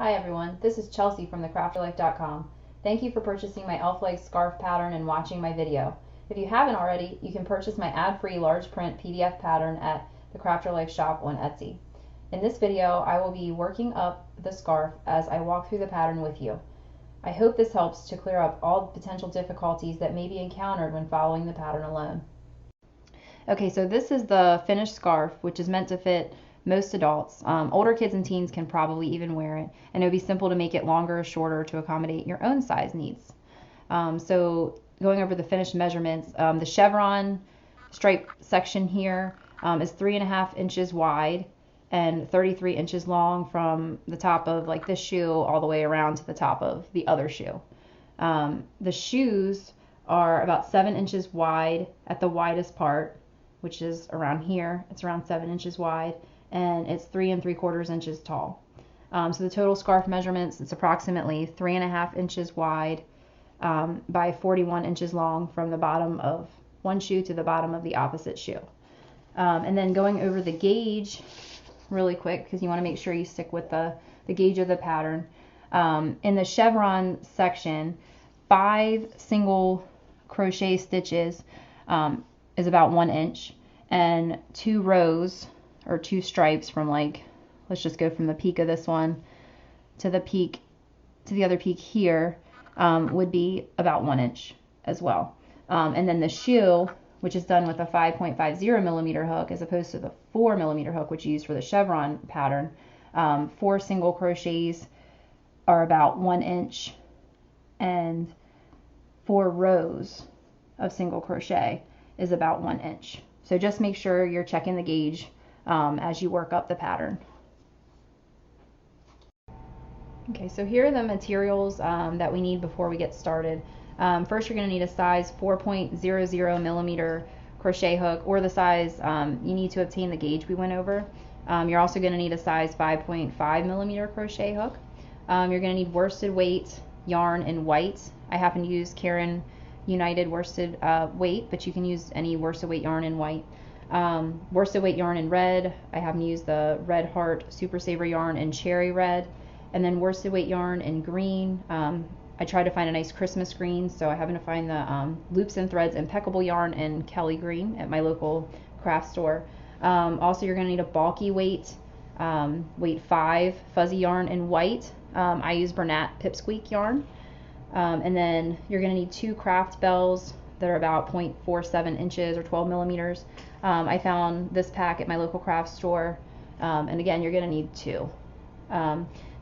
Hi everyone, this is Chelsea from TheCrafterLife.com. Thank you for purchasing my elf leg scarf pattern and watching my video. If you haven't already, you can purchase my ad-free large print PDF pattern at the Crafter Life shop on Etsy. In this video, I will be working up the scarf as I walk through the pattern with you. I hope this helps to clear up all potential difficulties that may be encountered when following the pattern alone. Okay, so this is the finished scarf, which is meant to fit most adults. Older kids and teens can probably even wear it, and it would be simple to make it longer or shorter to accommodate your own size needs. So going over the finished measurements, the chevron stripe section here is 3.5 inches wide and 33 inches long from the top of like this shoe all the way around to the top of the other shoe. The shoes are about 7 inches wide at the widest part, which is around here. It's around 7 inches wide, and it's 3 3/4 inches tall. So the total scarf measurements, it's approximately 3.5 inches wide by 41 inches long from the bottom of one shoe to the bottom of the opposite shoe. And then going over the gauge really quick, because you want to make sure you stick with the gauge of the pattern. In the chevron section, 5 single crochet stitches is about 1 inch, and 2 rows or 2 stripes from, like, let's just go from the peak of this one to the peak to the other peak here, would be about 1 inch as well. And then the shoe, which is done with a 5.50 millimeter hook as opposed to the 4 millimeter hook which you use for the chevron pattern, 4 single crochets are about 1 inch, and 4 rows of single crochet is about 1 inch. So just make sure you're checking the gauge as you work up the pattern. Okay, so here are the materials that we need before we get started. First, you're going to need a size 4.00 millimeter crochet hook, or the size you need to obtain the gauge we went over. You're also going to need a size 5.5 millimeter crochet hook. You're going to need worsted weight yarn in white. I happen to use Caron United worsted weight, but you can use any worsted weight yarn in white. Worsted weight yarn in red. I happen to use the Red Heart Super Saver yarn in cherry red. And then worsted weight yarn in green. I tried to find a nice Christmas green, so I happen to find the Loops and Threads Impeccable yarn in Kelly green at my local craft store. Also, you're going to need a bulky weight 5 fuzzy yarn in white. I use Bernat Pipsqueak yarn. And then you're going to need 2 craft bells that are about 0.47 inches or 12 millimeters. I found this pack at my local craft store, and again, you're going to need 2.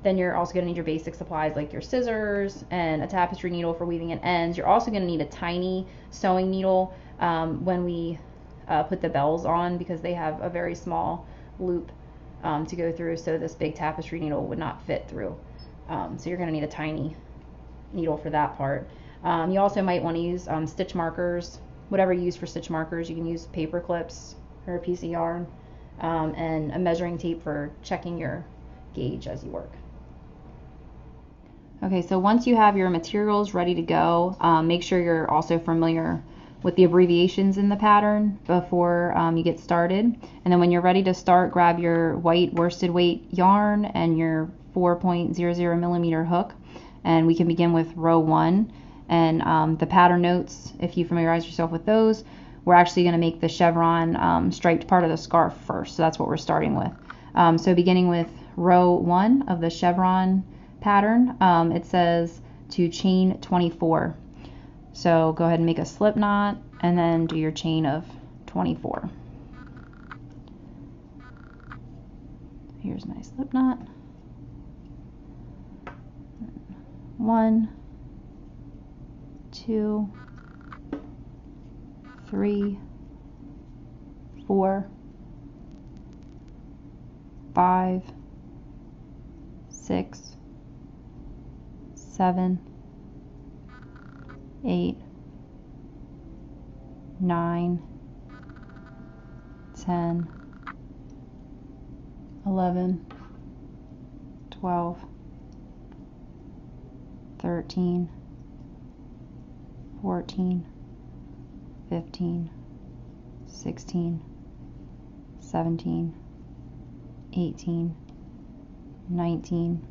Then you're also going to need your basic supplies like your scissors and a tapestry needle for weaving in ends. You're also going to need a tiny sewing needle when we put the bells on, because they have a very small loop to go through, so this big tapestry needle would not fit through. So you're going to need a tiny needle for that part. You also might want to use stitch markers, whatever you use for stitch markers. You can use paper clips or a piece of yarn, and a measuring tape for checking your gauge as you work. Okay, so once you have your materials ready to go, make sure you're also familiar with the abbreviations in the pattern before you get started. And then when you're ready to start, grab your white worsted weight yarn and your 4.00 millimeter hook, and we can begin with row 1. And the pattern notes, if you familiarize yourself with those, we're actually going to make the chevron striped part of the scarf first, so that's what we're starting with. So beginning with row 1 of the chevron pattern, it says to chain 24. So go ahead and make a slip knot and then do your chain of 24. Here's my slip knot. 1, 2, 3, 4, 5, 6, 7, 8, 9, 10, 11, 12, 13, 14, 15, 16, 17, 18, 19,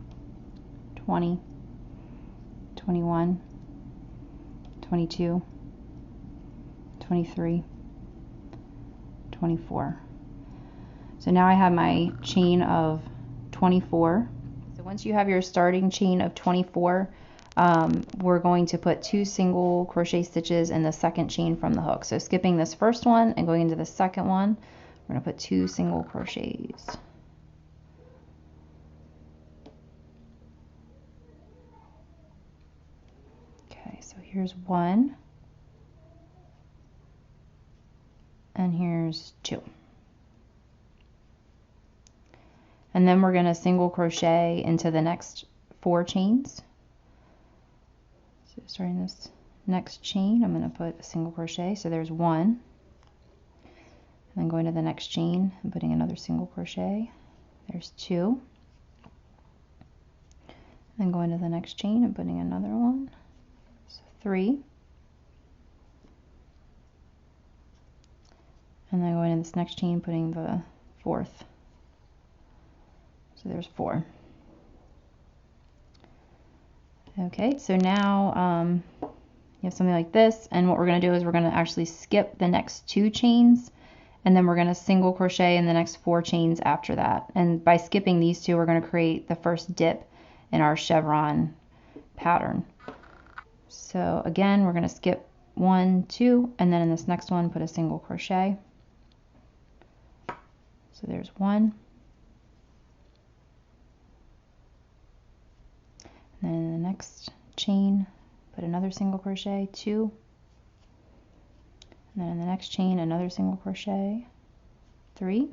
20, 21, 22, 23, 24. So now I have my chain of 24. So once you have your starting chain of 24, we're going to put 2 single crochet stitches in the second chain from the hook. So skipping this first one and going into the second one, we're going to put 2 single crochets. Okay, so here's 1, and here's 2. And then we're going to single crochet into the next 4 chains. So starting this next chain, I'm going to put a single crochet. So there's 1. And then going to the next chain and putting another single crochet. There's 2. Then going to the next chain and putting another one. So 3. And then going to this next chain, putting the 4th. So there's 4. Okay, so now you have something like this, and what we're going to do is we're going to actually skip the next 2 chains, and then we're going to single crochet in the next 4 chains after that. And by skipping these 2, we're going to create the first dip in our chevron pattern. So again, we're going to skip 1, 2, and then in this next one, put a single crochet. So there's 1. And then in the next chain, put another single crochet, 2. And then in the next chain, another single crochet, 3.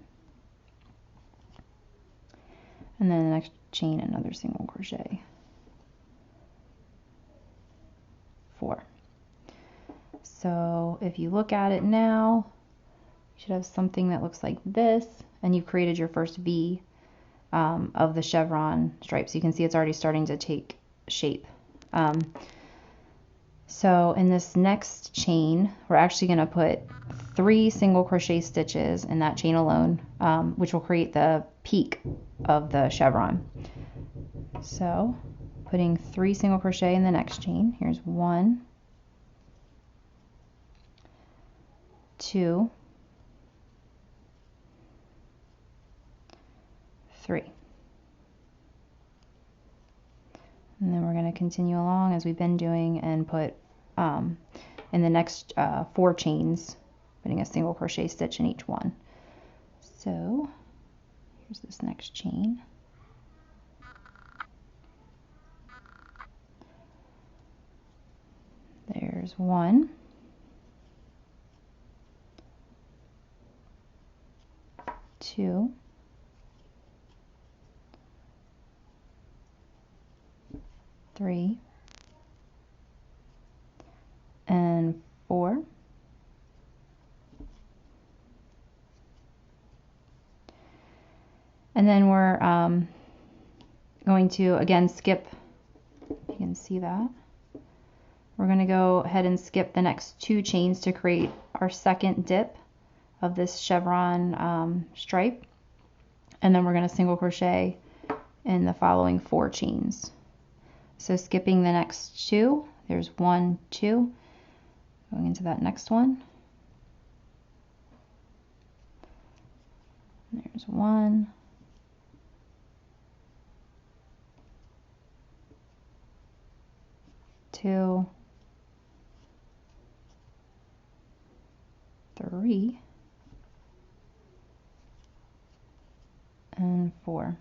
And then in the next chain, another single crochet, 4. So if you look at it now, you should have something that looks like this, and you've created your first V of the chevron stripes. You can see it's already starting to take shape. So in this next chain, we're actually going to put 3 single crochet stitches in that chain alone, which will create the peak of the chevron. So putting 3 single crochet in the next chain. Here's 1, 2, 3. And then we're going to continue along as we've been doing and put in the next 4 chains, putting a single crochet stitch in each one. So here's this next chain. There's 1, 2, 3, and 4. And then we're going to again skip, you can see that. We're going to go ahead and skip the next 2 chains to create our second dip of this chevron stripe. And then we're going to single crochet in the following 4 chains. So skipping the next 2, there's 1, 2, going into that next one. There's 1, 2, 3, and 4.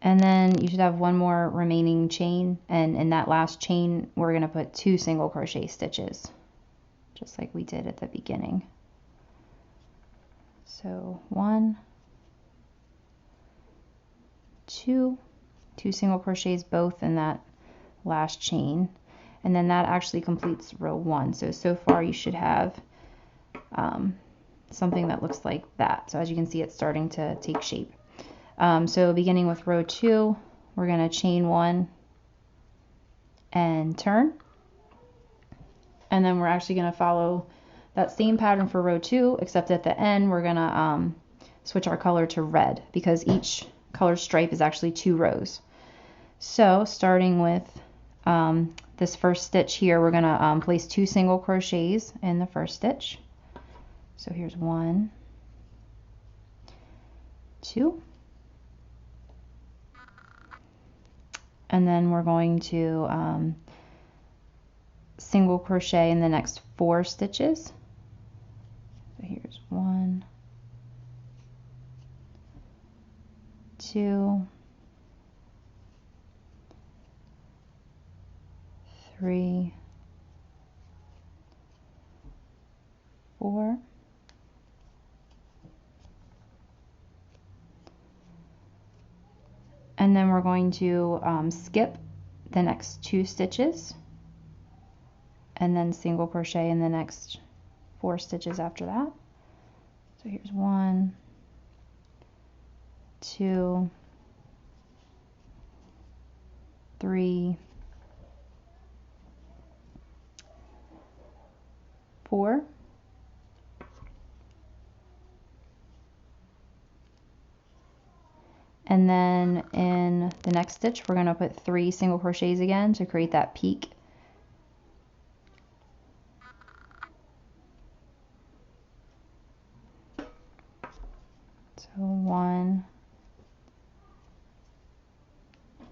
And then you should have 1 more remaining chain, and in that last chain we're going to put 2 single crochet stitches, just like we did at the beginning. So 1, 2, 2 single crochets both in that last chain, and then that actually completes row 1. So far you should have something that looks like that. So as you can see, it's starting to take shape. So beginning with row 2, we're going to chain 1 and turn, and then we're actually going to follow that same pattern for row 2, except at the end we're going to switch our color to red because each colored stripe is actually 2 rows. So starting with this first stitch here, we're going to place 2 single crochets in the first stitch. So here's 1, 2, and then we're going to single crochet in the next 4 stitches. So here's 1, 2, 3, 4, and then we're going to skip the next 2 stitches and then single crochet in the next 4 stitches after that. So here's 1, 2, 3, 4, and then in the next stitch we're going to put 3 single crochets again to create that peak. So 1,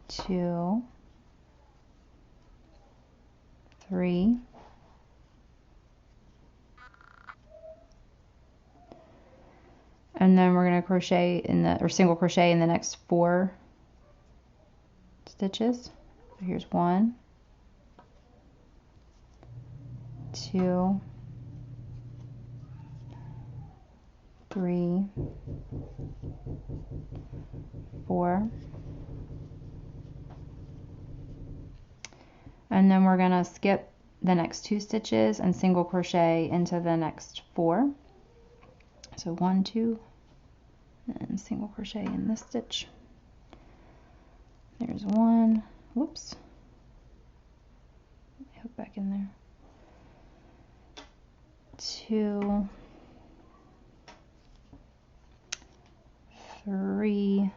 2, 3, and then we're going to crochet in the, or single crochet in the next 4 stitches. So here's 1, 2, 3, 4, and then we're going to skip the next 2 stitches and single crochet into the next 4. So 1, 2, and single crochet in this stitch. There's 1, whoops, hook back in there, 2, 3,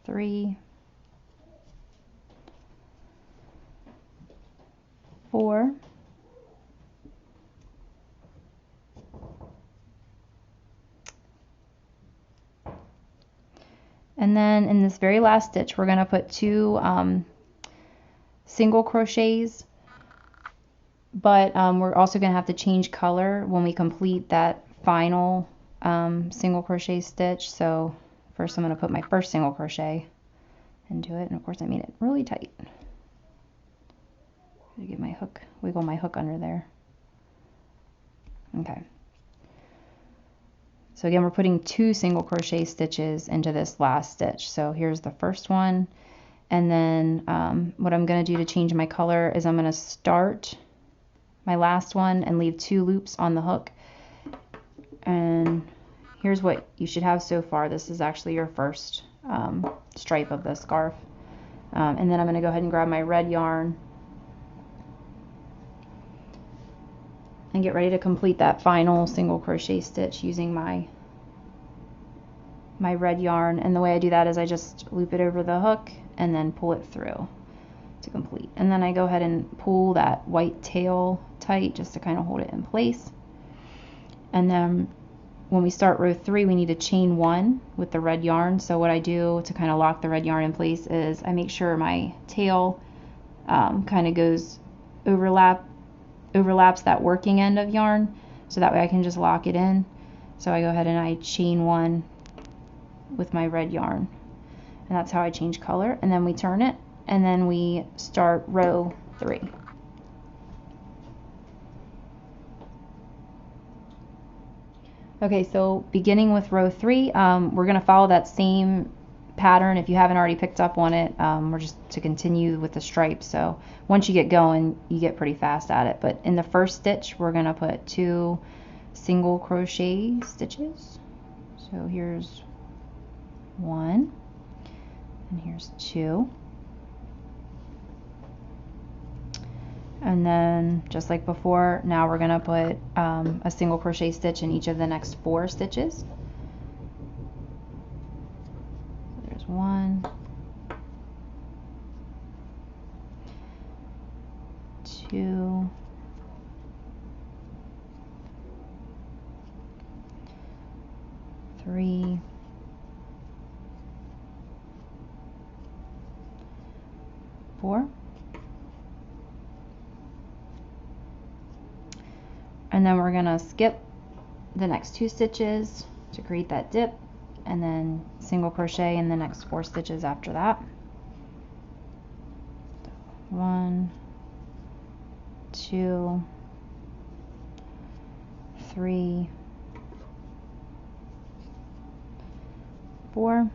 3, 4, and then in this very last stitch we're going to put 2 single crochets, but we're also going to have to change color when we complete that final single crochet stitch. So first I'm going to put my first single crochet into it, and of course I made it really tight. Get my hook, wiggle my hook under there. Okay. So again, we're putting 2 single crochet stitches into this last stitch. So here's the first one, and then what I'm going to do to change my color is I'm going to start my last one and leave 2 loops on the hook. And here's what you should have so far. This is actually your first stripe of the scarf. And then I'm going to go ahead and grab my red yarn and get ready to complete that final single crochet stitch using my red yarn. And the way I do that is I just loop it over the hook and then pull it through to complete. And then I go ahead and pull that white tail tight just to kind of hold it in place. And then when we start row 3, we need to chain 1 with the red yarn. So what I do to kind of lock the red yarn in place is I make sure my tail kind of goes overlaps that working end of yarn, so that way I can just lock it in. So I go ahead and I chain 1 with my red yarn, and that's how I change color. And then we turn it, and then we start row 3. Okay, so beginning with row 3, we're going to follow that same pattern. If you haven't already picked up on it, we're just to continue with the stripes. So once you get going, you get pretty fast at it. But in the first stitch, we're going to put 2 single crochet stitches. So here's 1, and here's 2, And then just like before, now we're going to put a single crochet stitch in each of the next 4 stitches. So there's 1, 2, 3, 4. And then we're going to skip the next 2 stitches to create that dip, and then single crochet in the next 4 stitches after that. 1, 2, 3, 4.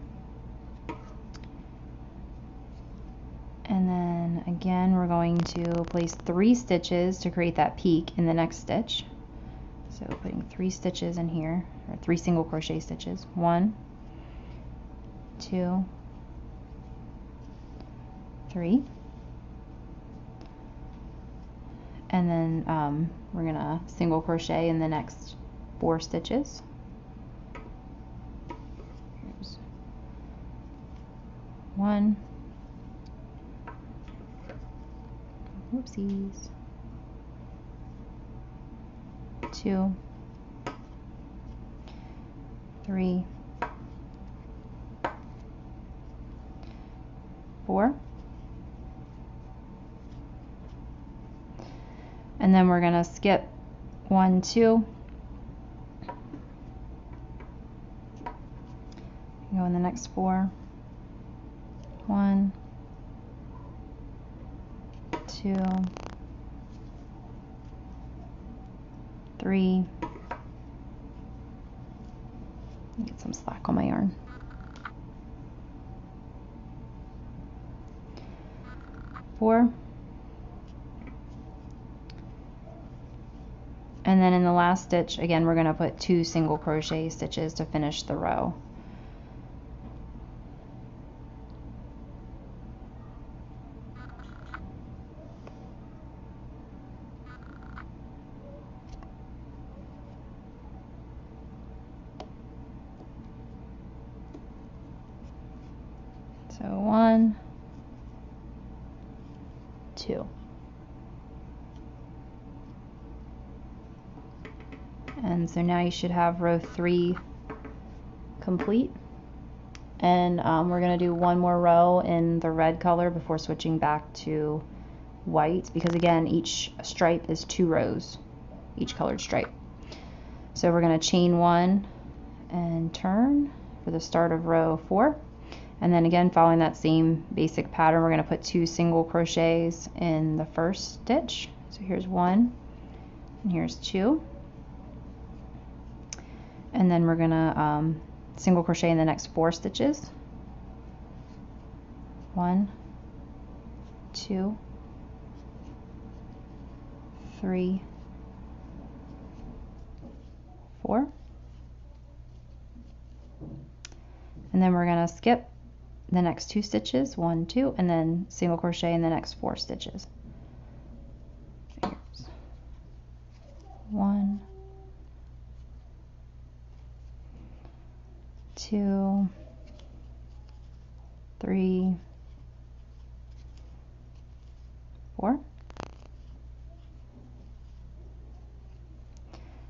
And then again, we're going to place 3 stitches to create that peak in the next stitch. So putting 3 stitches in here, or 3 single crochet stitches. 1, 2, 3. And then we're gonna single crochet in the next 4 stitches. Here's 1. Whoopsies. 2, 3, 4. And then we're going to skip 1, 2. Go in the next 4. 1, 2, 3. Get some slack on my yarn. 4. And then in the last stitch, again, we're going to put 2 single crochet stitches to finish the row. So 1, 2. And so now you should have row 3 complete. And we're going to do one more row in the red color before switching back to white, because again, each stripe is 2 rows, each colored stripe. So we're going to chain 1 and turn for the start of row 4. And then again, following that same basic pattern, we're going to put 2 single crochets in the first stitch. So here's 1 and here's 2. And then we're going to single crochet in the next 4 stitches. 1, 2, 3, 4. And then we're going to skip the next 2 stitches, 1, 2, and then single crochet in the next 4 stitches. Here's 1, 2, 3, 4.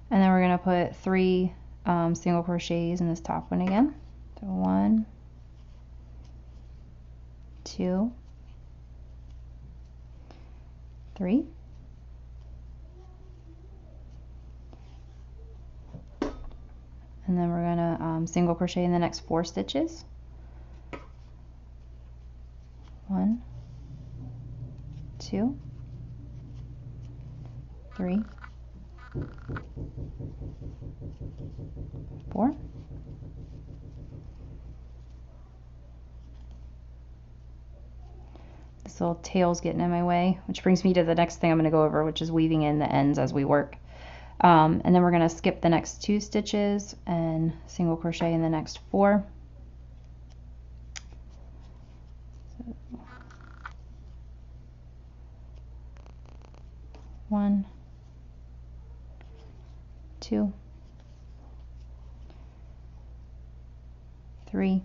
And then we're going to put 3 single crochets in this top one again. So 1, 2, 3. And then we're going to single crochet in the next 4 stitches. 1, 2, 3, 4. This little tail's getting in my way, which brings me to the next thing I'm going to go over, which is weaving in the ends as we work. And then we're going to skip the next 2 stitches and single crochet in the next 4. 1, 2, 3,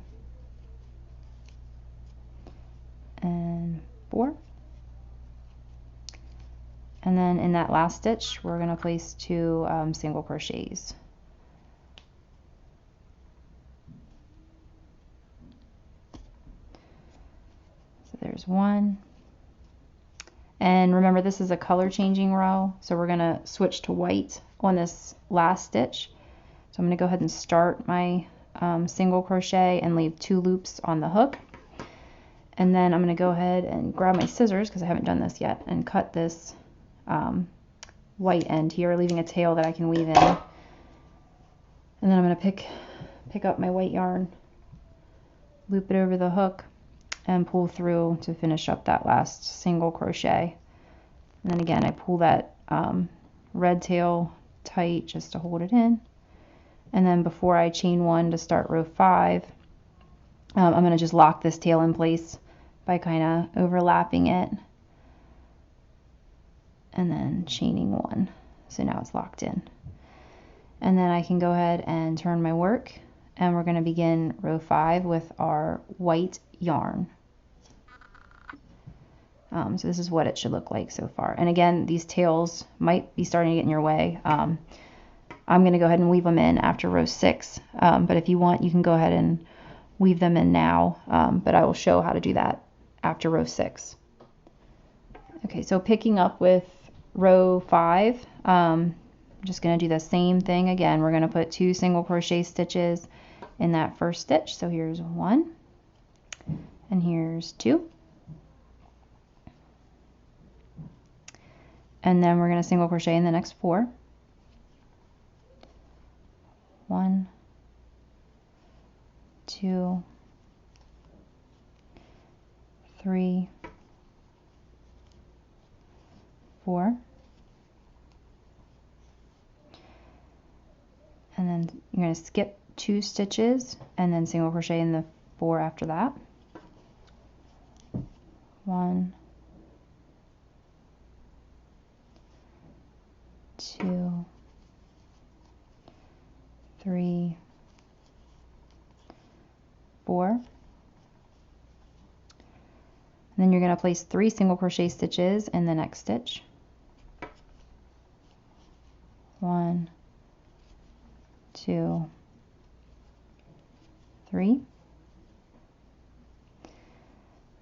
and 4. And then in that last stitch, we're going to place 2 single crochets. So there's 1. And remember, this is a color changing row, so we're going to switch to white on this last stitch. So I'm going to go ahead and start my single crochet and leave 2 loops on the hook. And then I'm going to go ahead and grab my scissors, because I haven't done this yet, and cut this white end here, leaving a tail that I can weave in. And then I'm going to pick up my white yarn, loop it over the hook, and pull through to finish up that last single crochet. And then again, I pull that red tail tight just to hold it in. And then before I chain 1 to start row 5, I'm going to just lock this tail in place by kind of overlapping it and then chaining 1. So now it's locked in. And then I can go ahead and turn my work, and we're going to begin row 5 with our white yarn. So this is what it should look like so far. And again, these tails might be starting to get in your way. I'm going to go ahead and weave them in after row 6, but if you want, you can go ahead and weave them in now, but I will show how to do that after row 6. Okay, so picking up with row 5, I'm just going to do the same thing again. We're going to put 2 single crochet stitches in that first stitch. So here's 1, and here's 2. And then we're going to single crochet in the next 4. 1, 2, 3, 4. And then you're going to skip 2 stitches and then single crochet in the 4 after that. 1, 2, 3, 4. And then you're going to place 3 single crochet stitches in the next stitch. 1, 2, 3.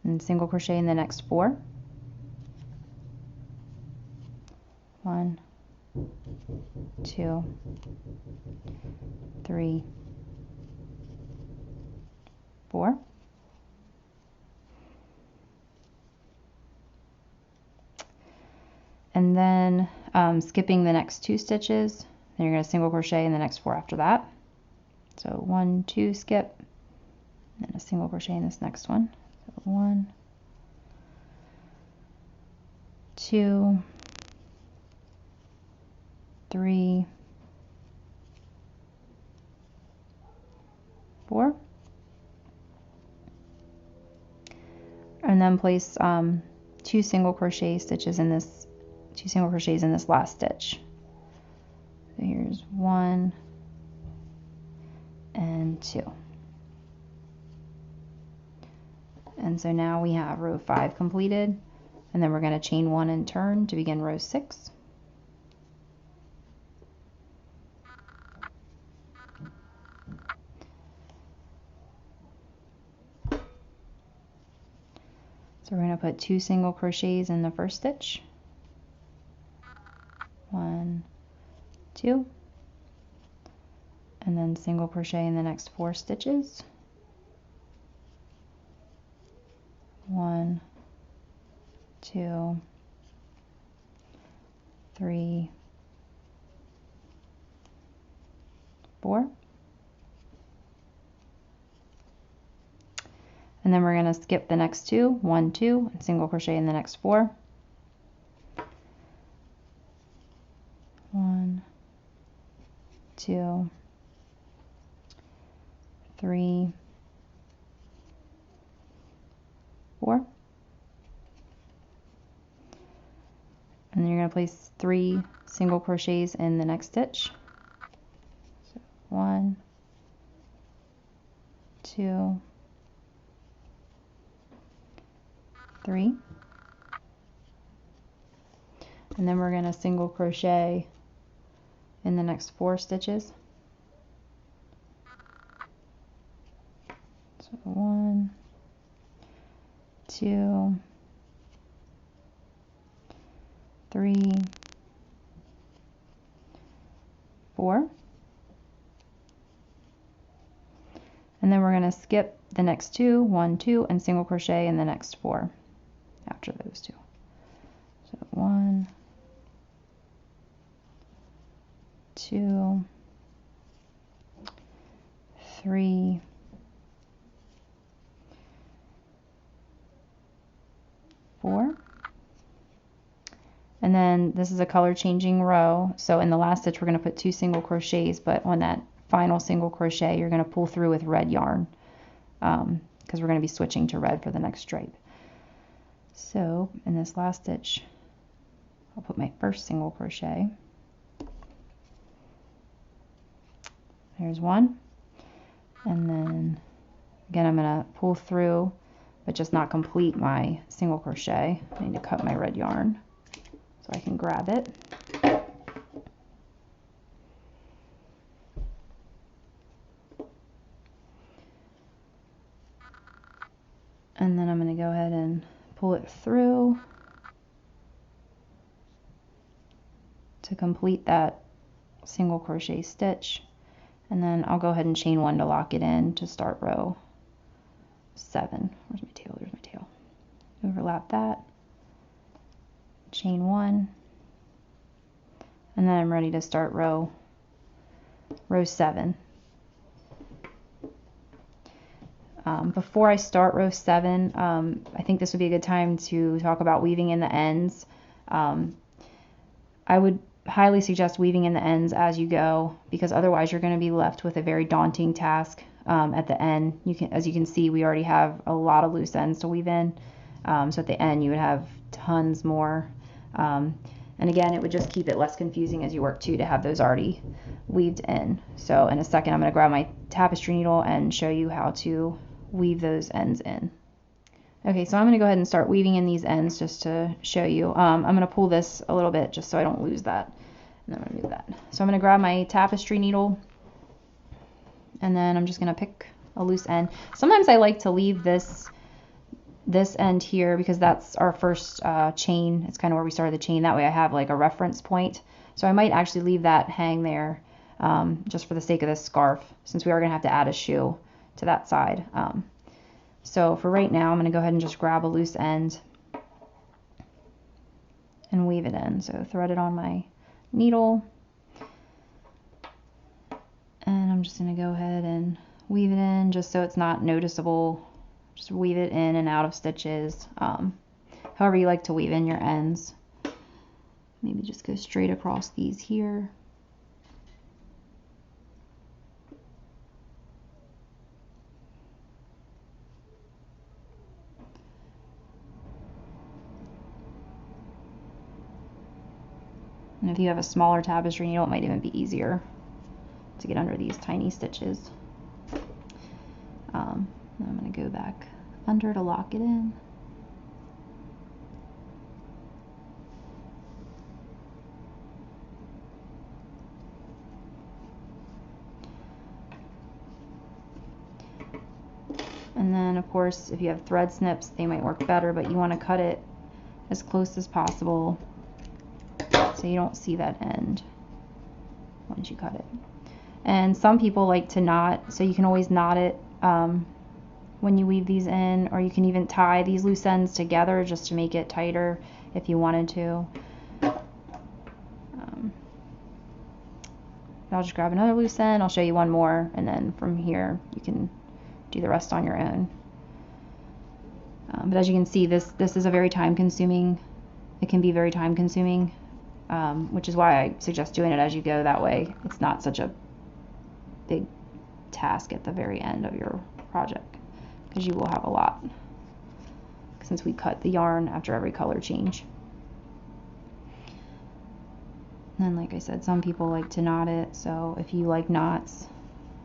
And single crochet in the next 4. 1, 2, 3, 4. And then skipping the next 2 stitches, then you're going to single crochet in the next 4 after that. So 1, 2, skip, and then a single crochet in this next one. So 1, 2, 3, 4, and then place 2 single crochet stitches in this, 2 single crochets in this last stitch. So here's 1 and 2. And so now we have row 5 completed, and then we're going to chain 1 and turn to begin row 6. So we're going to put 2 single crochets in the first stitch. 1, 2, and then single crochet in the next 4 stitches. 1, 2, 3, 4. And then we're going to skip the next 2, 1, 2, and single crochet in the next 4. 1, 2, 3, 4. And then you're going to place 3 single crochets in the next stitch. So 1, 2, 3. And then we're going to single crochet in the next 4 stitches. So 1, 2, 3, 4. And then we're going to skip the next 2, 1, 2, and single crochet in the next 4 after those 2. So 1, 2, 3, 4. And then this is a color changing row. So in the last stitch we're going to put 2 single crochets, but on that final single crochet you're going to pull through with red yarn because we're going to be switching to red for the next stripe. So in this last stitch I'll put my first single crochet. There's 1, and then again I'm going to pull through but just not complete my single crochet. I need to cut my red yarn so I can grab it. And then I'm going to go ahead and pull it through to complete that single crochet stitch. And then I'll go ahead and chain 1 to lock it in to start row 7. Where's my tail? There's my tail. Overlap that, chain 1, and then I'm ready to start row 7. Before I start row 7, I think this would be a good time to talk about weaving in the ends. I would highly suggest weaving in the ends as you go, because otherwise you're going to be left with a very daunting task at the end. As you can see, we already have a lot of loose ends to weave in, so at the end you would have tons more, and again it would just keep it less confusing as you work too to have those already weaved in. So in a second I'm going to grab my tapestry needle and show you how to weave those ends in. Okay, so I'm going to go ahead and start weaving in these ends just to show you. I'm going to pull this a little bit just so I don't lose that. And I'm going to move that. So I'm going to grab my tapestry needle, and then I'm just going to pick a loose end. Sometimes I like to leave this end here because that's our first chain. It's kind of where we started the chain. That way I have like a reference point. So I might actually leave that hang there just for the sake of this scarf, since we are going to have to add a shoe to that side. So for right now, I'm going to go ahead and just grab a loose end and weave it in. So thread it on my needle, and I'm just going to go ahead and weave it in just so it's not noticeable. Just weave it in and out of stitches, however you like to weave in your ends. Maybe just go straight across these here. And if you have a smaller tapestry needle, it might even be easier to get under these tiny stitches. I'm going to go back under to lock it in. And then of course if you have thread snips, they might work better, but you want to cut it as close as possible so you don't see that end once you cut it. And some people like to knot, so you can always knot it when you weave these in, or you can even tie these loose ends together just to make it tighter if you wanted to. I'll just grab another loose end, I'll show you one more, and then from here you can do the rest on your own. But as you can see, this is a very time consuming, it can be very time consuming, which is why I suggest doing it as you go. That way it's not such a big task at the very end of your project, because you will have a lot since we cut the yarn after every color change. And then, like I said, some people like to knot it, so if you like knots,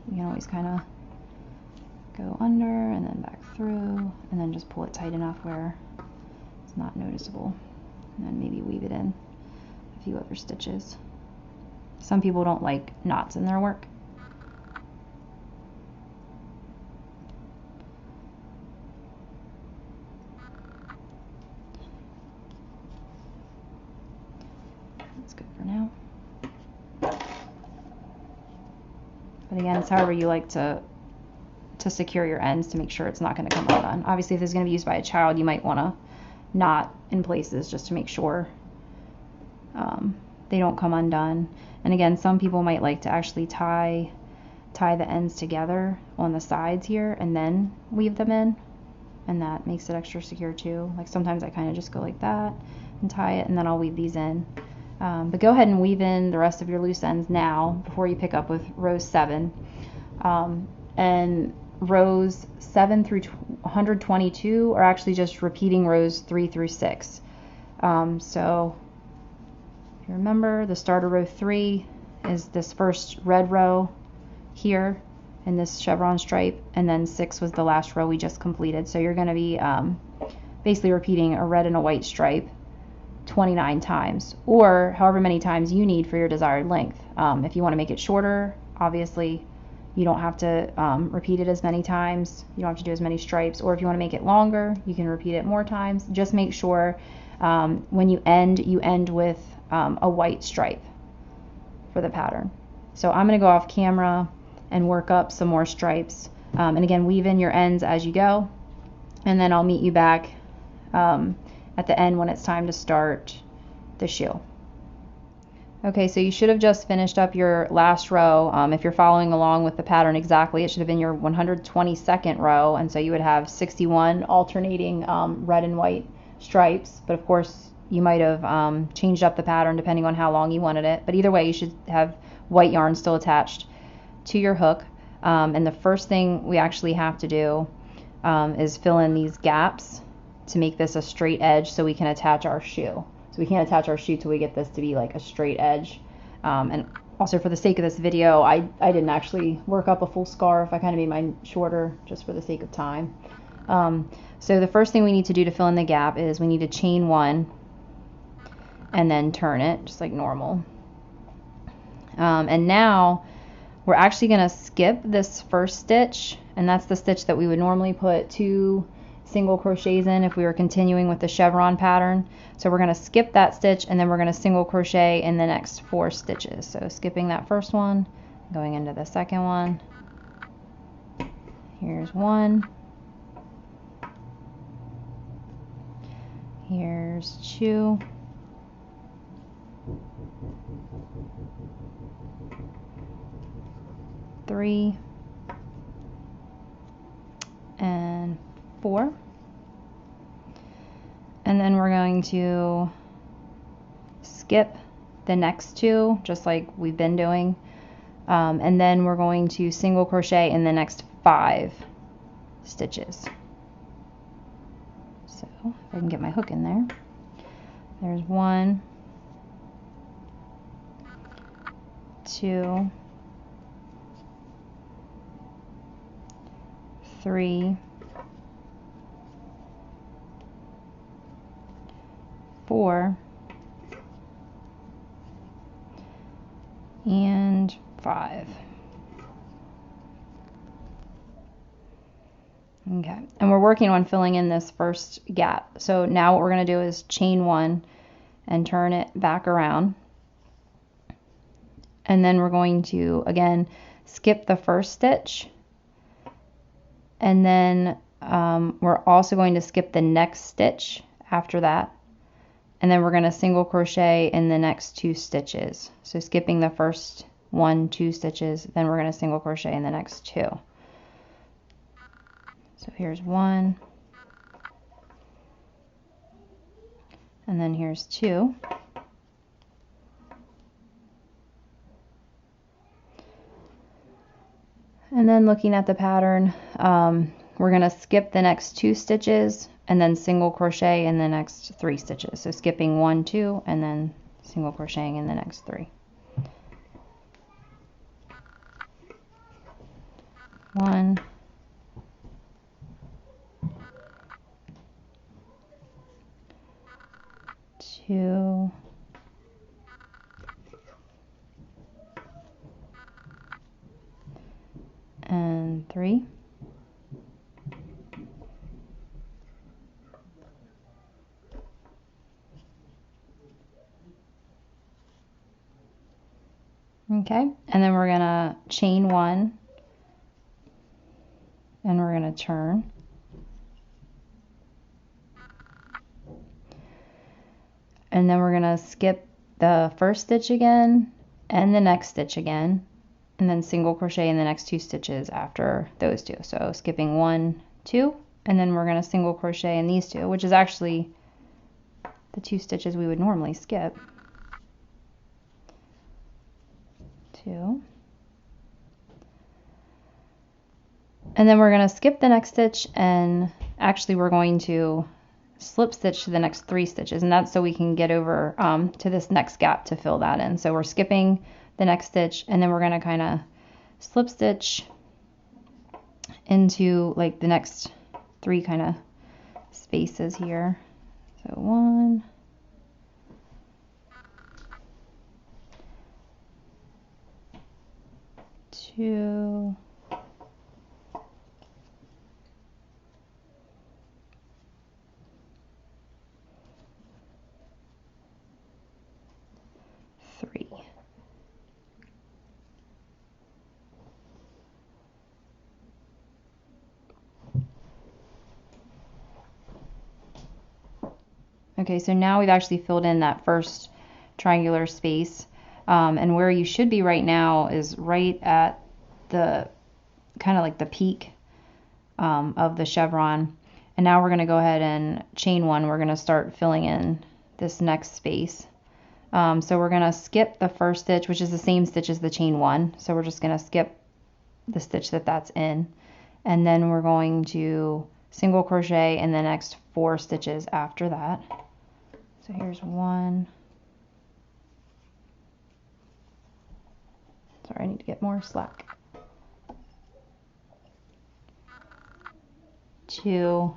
you can always kind of go under and then back through, and then just pull it tight enough where it's not noticeable, and then maybe weave it in a few other stitches. Some people don't like knots in their work. That's good for now. But again, it's however you like to secure your ends to make sure it's not going to come undone. Obviously, if this is going to be used by a child, you might want to knot in places just to make sure they don't come undone. And again, some people might like to actually tie the ends together on the sides here and then weave them in, and that makes it extra secure too. Like sometimes I kind of just go like that and tie it, and then I'll weave these in. But go ahead and weave in the rest of your loose ends now before you pick up with rows 7. And rows 7 through 122 are actually just repeating rows 3 through 6. So if you remember, the start of row 3 is this first red row here in this chevron stripe, and then 6 was the last row we just completed. So you're going to be basically repeating a red and a white stripe 29 times, or however many times you need for your desired length. If you want to make it shorter, obviously you don't have to repeat it as many times. You don't have to do as many stripes. Or if you want to make it longer, you can repeat it more times. Just make sure when you end with a white stripe for the pattern. So I'm going to go off camera and work up some more stripes. And again, weave in your ends as you go. And then I'll meet you back at the end when it's time to start the shoe. Okay, so you should have just finished up your last row. If you're following along with the pattern exactly, it should have been your 122nd row, and so you would have 61 alternating red and white stripes. But of course, you might have changed up the pattern depending on how long you wanted it. But either way, you should have white yarn still attached to your hook. And the first thing we actually have to do is fill in these gaps to make this a straight edge so we can attach our shoe. So we can't attach our shoe till we get this to be like a straight edge. And also for the sake of this video, I didn't actually work up a full scarf. I kind of made mine shorter just for the sake of time. So the first thing we need to do to fill in the gap is we need to chain 1 and then turn it just like normal. And now we're actually going to skip this first stitch, and that's the stitch that we would normally put 2 single crochets in if we were continuing with the chevron pattern. So we're going to skip that stitch, and then we're going to single crochet in the next 4 stitches. So skipping that first one, going into the second one. Here's 1. Here's 2. Three and 4, and then we're going to skip the next 2 just like we've been doing, and then we're going to single crochet in the next 5 stitches. So if I can get my hook in there, there's 1, 2, 3, 4, and 5. Okay, and we're working on filling in this first gap. So now what we're going to do is chain 1 and turn it back around. And then we're going to, again, skip the first stitch. And then we're also going to skip the next stitch after that. And then we're going to single crochet in the next 2 stitches. So skipping the first 1, 2 stitches, then we're going to single crochet in the next 2. So here's 1. And then here's 2. And then looking at the pattern, we're going to skip the next 2 stitches and then single crochet in the next 3 stitches. So skipping 1, 2, and then single crocheting in the next 3. 1, 2, and 3. Okay, and then we're gonna chain 1, and we're gonna turn. And then we're gonna skip the first stitch again and the next stitch again, and then single crochet in the next 2 stitches after those 2. So skipping 1, 2, and then we're gonna single crochet in these 2, which is actually the 2 stitches we would normally skip. 2. And then we're gonna skip the next stitch, and actually we're going to slip stitch to the next 3 stitches, and that's so we can get over to this next gap to fill that in. So we're skipping the next stitch, and then we're going to kind of slip stitch into like the next 3 kind of spaces here. So 1, 2, 3. Okay, so now we've actually filled in that first triangular space, and where you should be right now is right at the kind of like the peak of the chevron. And now we're going to go ahead and chain 1. We're going to start filling in this next space. So we're going to skip the first stitch, which is the same stitch as the chain 1. So we're just going to skip the stitch that's in, and then we're going to single crochet in the next 4 stitches after that. So here's 1. Sorry, I need to get more slack. 2,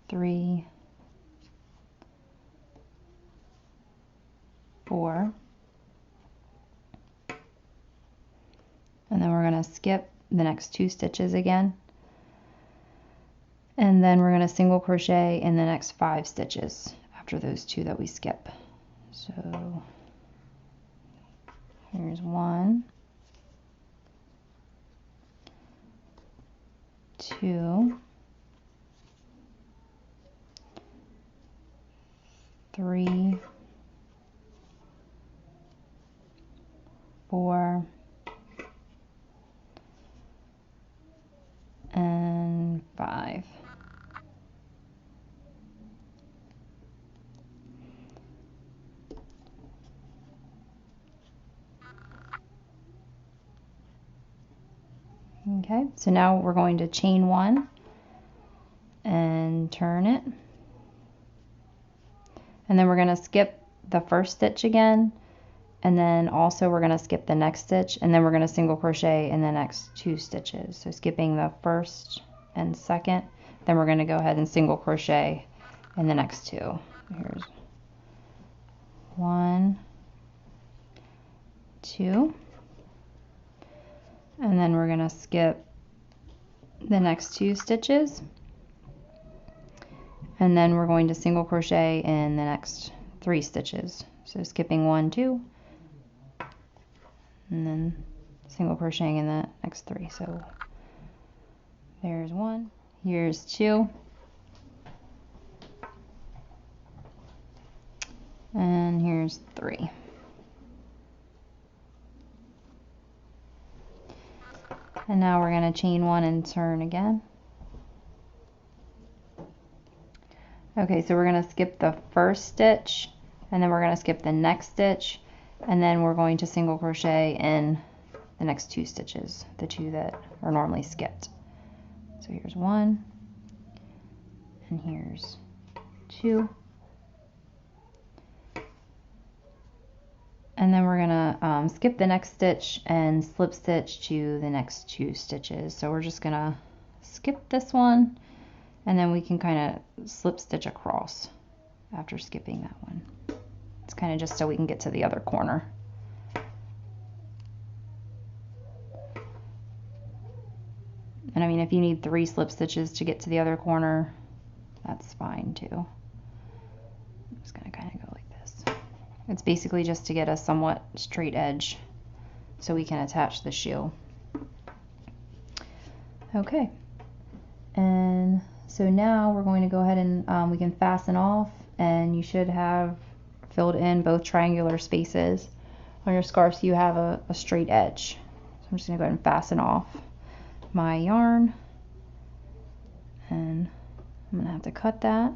3, 4, and then we're going to skip the next 2 stitches again, and then we're going to single crochet in the next 5 stitches after those 2 that we skip. So here's 1, 2, 3, 4, and 5. Okay, so now we're going to chain 1 and turn it, and then we're going to skip the first stitch again, and then also we're going to skip the next stitch, and then we're going to single crochet in the next 2 stitches. So skipping the first and second, then we're going to go ahead and single crochet in the next 2. Here's 1, 2, and then we're going to skip the next 2 stitches, and then we're going to single crochet in the next 3 stitches. So skipping 1, 2, and then single crocheting in the next 3. So there's 1, here's 2, and here's 3. And now we're going to chain 1 and turn again. Okay, so we're going to skip the first stitch, and then we're going to skip the next stitch, and then we're going to single crochet in the next 2 stitches, the 2 that are normally skipped. So here's 1, and here's 2. And then we're going to skip the next stitch and slip stitch to the next 2 stitches. So we're just gonna skip this one, and then we can kind of slip stitch across after skipping that one. It's kind of just so we can get to the other corner. And I mean, if you need 3 slip stitches to get to the other corner, that's fine too. I'm just gonna kind of go like this. It's basically just to get a somewhat straight edge so we can attach the shoe. Okay, and so now we're going to go ahead and we can fasten off, and you should have filled in both triangular spaces on your scarf so you have a straight edge. So I'm just gonna go ahead and fasten off my yarn, and I'm gonna have to cut that,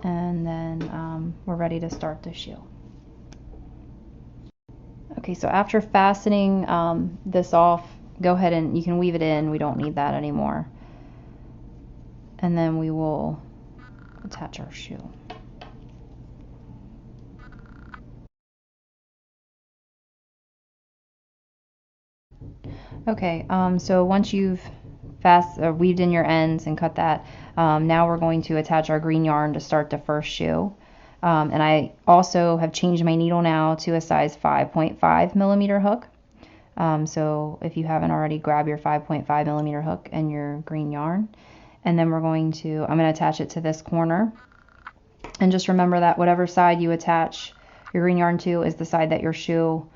and then we're ready to start the shoe. Okay, so after fastening this off, go ahead and you can weave it in. We don't need that anymore, and then we will attach our shoe. Okay, so once you've weaved in your ends and cut that, now we're going to attach our green yarn to start the first shoe. And I also have changed my needle now to a size 5.5 millimeter hook. So if you haven't already, grab your 5.5 millimeter hook and your green yarn. And then I'm going to attach it to this corner. And just remember that whatever side you attach your green yarn to is the side that your shoe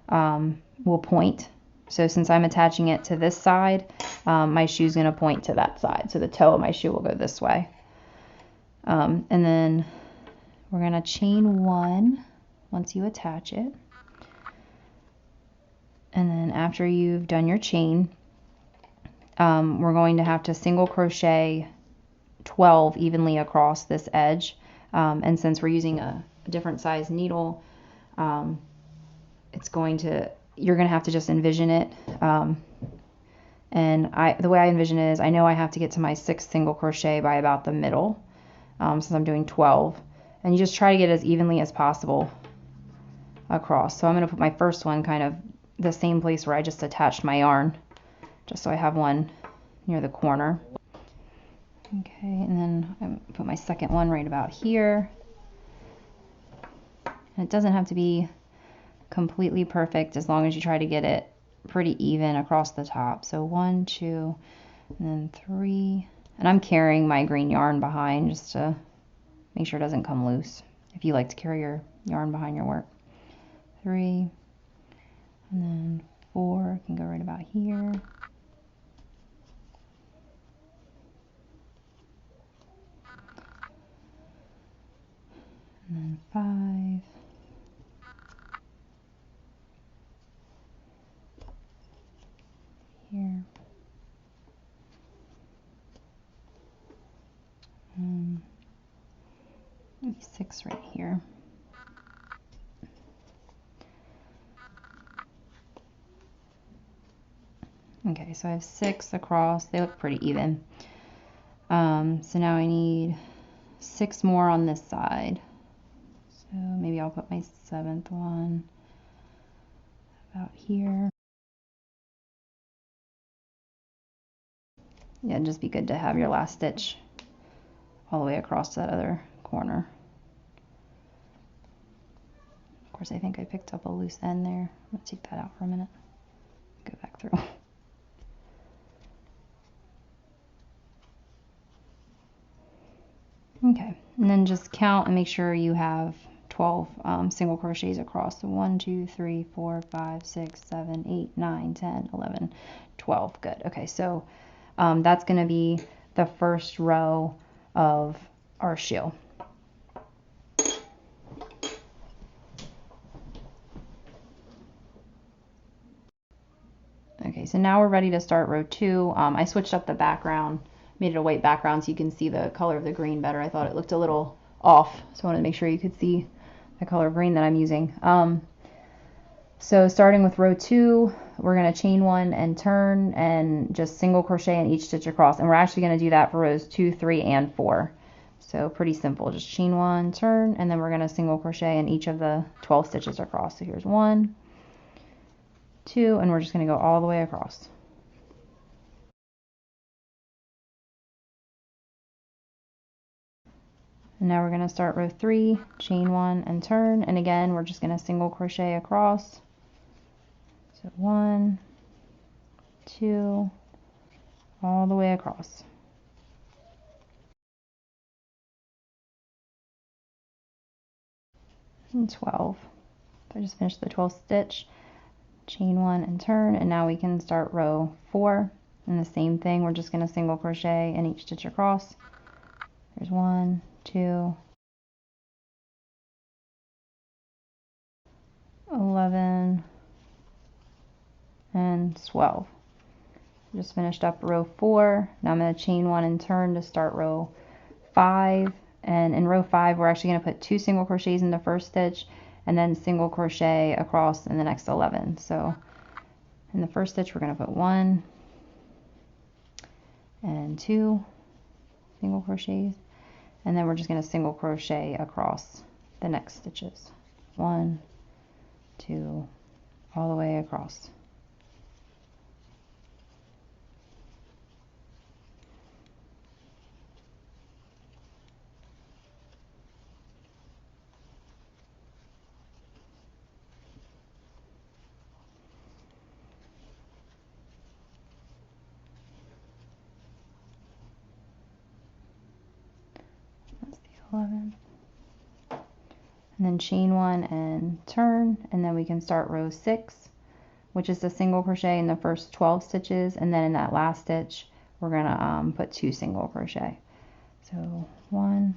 will point. So since I'm attaching it to this side, my shoe's going to point to that side. So the toe of my shoe will go this way. And then we're going to chain 1 once you attach it. And then after you've done your chain, we're going to have to single crochet 12 evenly across this edge. And since we're using a different size needle, you're going to have to just envision it. And the way I envision it is, I know I have to get to my 6th single crochet by about the middle, since I'm doing 12. And you just try to get as evenly as possible across. So I'm going to put my first one kind of the same place where I just attached my yarn, just so I have one near the corner. Okay, and then I put my second one right about here. And it doesn't have to be completely perfect as long as you try to get it pretty even across the top. So 1, 2, and then 3. And I'm carrying my green yarn behind just to make sure it doesn't come loose, if you like to carry your yarn behind your work. 3, and then 4 can go right about here. And then 5. Here. Maybe 6 right here. Okay, so I have 6 across. They look pretty even. So now I need 6 more on this side. So maybe I'll put my 7th one about here. Yeah, it'd just be good to have your last stitch all the way across to that other corner. Of course, I think I picked up a loose end there. I'm going to take that out for a minute. Go back through. Okay, and then just count and make sure you have 12 single crochets across. So 1, 2, 3, 4, 5, 6, 7, 8, 9, 10, 11, 12. Good. Okay, so that's going to be the first row of our shoe. Okay, so now we're ready to start row 2. I switched up the background, made it a white background so you can see the color of the green better. I thought it looked a little off, so I wanted to make sure you could see the color of green that I'm using. So starting with row 2, we're going to chain 1 and turn and just single crochet in each stitch across. And we're actually going to do that for rows 2, 3, and 4. So pretty simple, just chain 1, turn, and then we're going to single crochet in each of the 12 stitches across. So here's 1, 2, and we're just going to go all the way across. And now we're going to start row 3, chain 1 and turn, and again we're just going to single crochet across. So 1, 2, all the way across. And 12. So I just finished the 12th stitch, chain 1 and turn, and now we can start row 4. And the same thing, we're just going to single crochet in each stitch across. There's 1, 2, 11, and 12. Just finished up row 4. Now I'm going to chain 1 and turn to start row 5. And in row 5, we're actually going to put 2 single crochets in the first stitch and then single crochet across in the next 11. So in the first stitch, we're going to put 1 and 2 single crochets, and then we're just going to single crochet across the next stitches. 1, 2, all the way across. That's the 11th. And then chain 1 and turn, and then we can start row 6, which is a single crochet in the first 12 stitches, and then in that last stitch we're going to put 2 single crochet. So 1,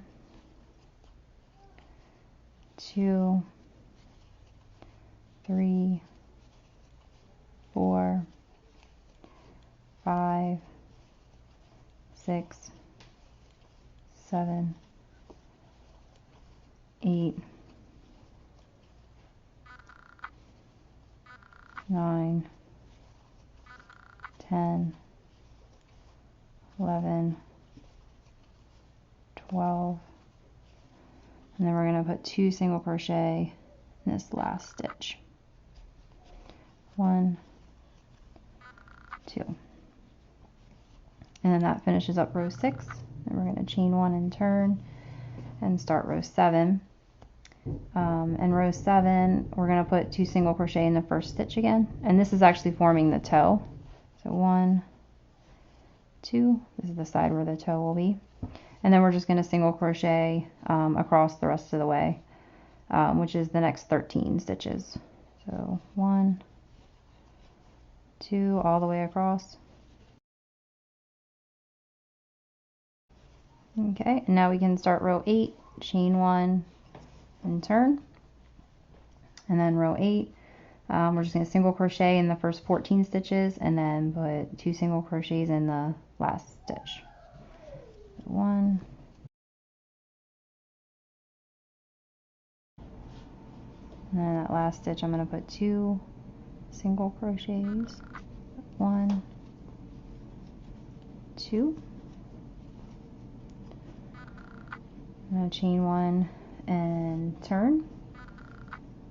2, 3, 4, 5, 6, 7, 8, 9, 10, 11, 12, and then we're going to put 2 single crochet in this last stitch. 1, 2, and then that finishes up row 6. And we're going to chain 1 and turn and start row 7. In row 7, we're going to put 2 single crochet in the first stitch again, and this is actually forming the toe. So 1, 2, this is the side where the toe will be, and then we're just going to single crochet across the rest of the way, which is the next 13 stitches. So 1, 2, all the way across. Okay, and now we can start row 8, chain 1 and turn, and then row 8, we're just going to single crochet in the first 14 stitches and then put 2 single crochets in the last stitch. 1, and then that last stitch I'm going to put 2 single crochets. 1, 2, I'm going to chain 1 and turn,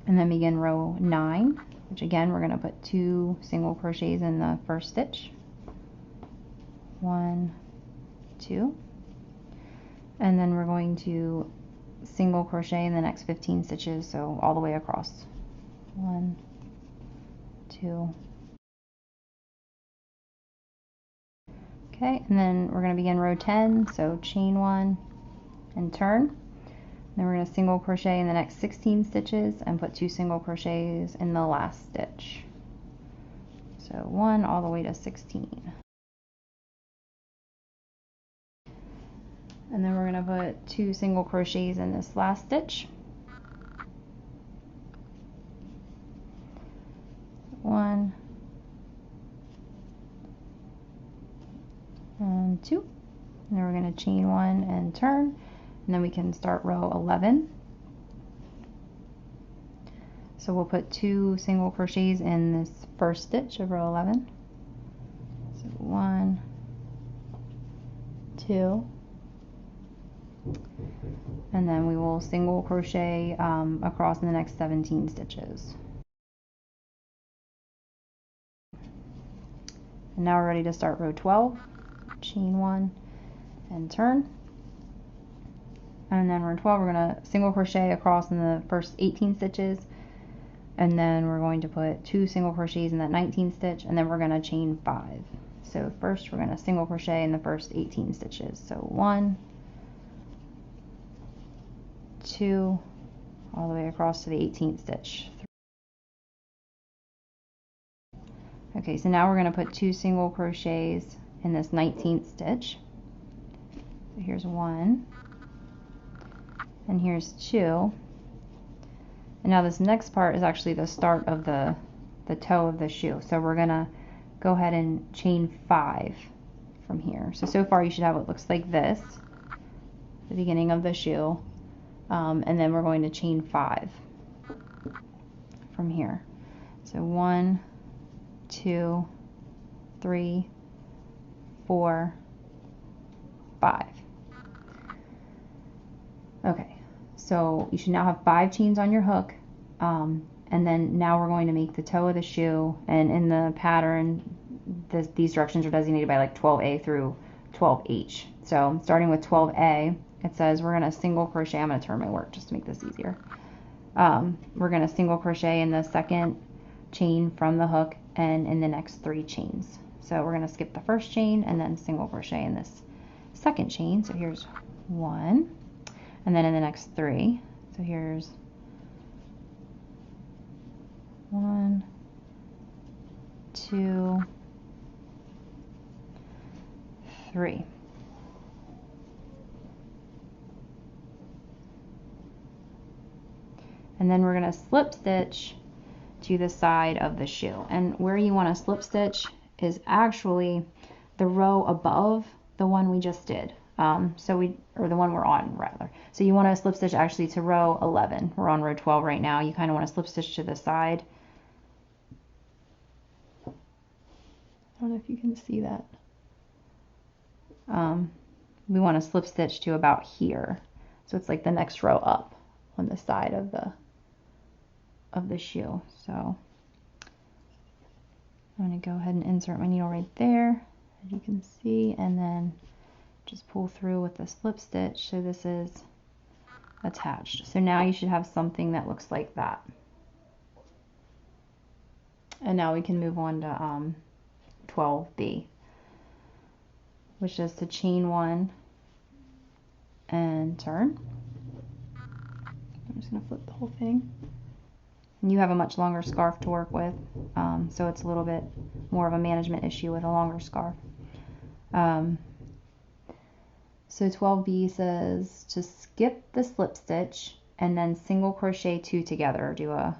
and then begin row 9, which again we're going to put 2 single crochets in the first stitch. 1, 2, and then we're going to single crochet in the next 15 stitches, so all the way across. 1, 2. Okay, and then we're going to begin row 10, so chain 1 and turn. Then we're going to single crochet in the next 16 stitches and put 2 single crochets in the last stitch. So 1 all the way to 16. And then we're going to put 2 single crochets in this last stitch. 1 and 2. And then we're going to chain 1 and turn, and then we can start row 11. So we'll put 2 single crochets in this first stitch of row 11. So 1, 2, and then we will single crochet across in the next 17 stitches. And now we're ready to start row 12. Chain 1 and turn. And then row 12 we're going to single crochet across in the first 18 stitches, and then we're going to put 2 single crochets in that 19th stitch, and then we're going to chain 5. So first we're going to single crochet in the first 18 stitches. So 1, 2, all the way across to the 18th stitch. Okay, so now we're going to put 2 single crochets in this 19th stitch. So here's 1, and here's 2. And now this next part is actually the start of the toe of the shoe. So we're going to go ahead and chain 5 from here. So far you should have what looks like this, the beginning of the shoe, and then we're going to chain 5 from here. So 1, 2, 3, 4, 5. Okay, so you should now have 5 chains on your hook, and then now we're going to make the toe of the shoe, and in the pattern these directions are designated by like 12A through 12H. So starting with 12A, it says we're going to single crochet. I'm going to turn my work just to make this easier. We're going to single crochet in the second chain from the hook and in the next 3 chains. So we're going to skip the first chain and then single crochet in this second chain. So here's 1, and then in the next 3. So here's 1, 2, 3. And then we're going to slip stitch to the side of the shoe. And where you want to slip stitch is actually the row above the one we just did. Or the one we're on rather. So you want to slip stitch actually to row 11. We're on row 12 right now. You kind of want to slip stitch to the side. I don't know if you can see that. We want to slip stitch to about here. So it's like the next row up on the side of the shoe. So I'm going to go ahead and insert my needle right there, as you can see, and then just pull through with the slip stitch. So this is attached. So now you should have something that looks like that. And now we can move on to 12B, which is to chain 1 and turn. I'm just going to flip the whole thing. And you have a much longer scarf to work with, so it's a little bit more of a management issue with a longer scarf. So 12B says to skip the slip stitch and then single crochet 2 together, do a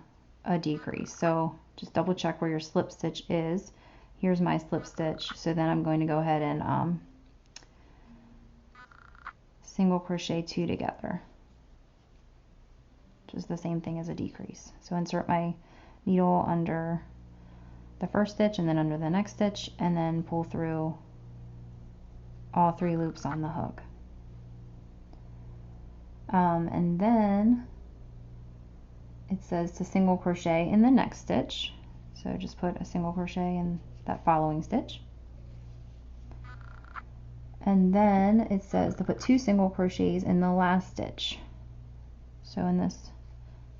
decrease. So just double check where your slip stitch is. Here's my slip stitch, so then I'm going to go ahead and single crochet 2 together, which is the same thing as a decrease. So insert my needle under the first stitch and then under the next stitch, and then pull through all 3 loops on the hook. And then it says to single crochet in the next stitch. So just put a single crochet in that following stitch. And then it says to put 2 single crochets in the last stitch. So in this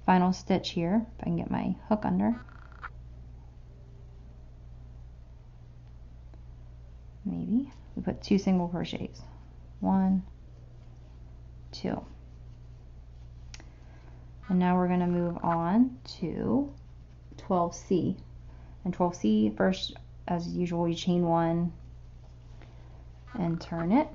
final stitch here, if I can get my hook under, maybe we put 2 single crochets. 1, 2. And now we're going to move on to 12C. And 12C, first, as usual, you chain 1 and turn it.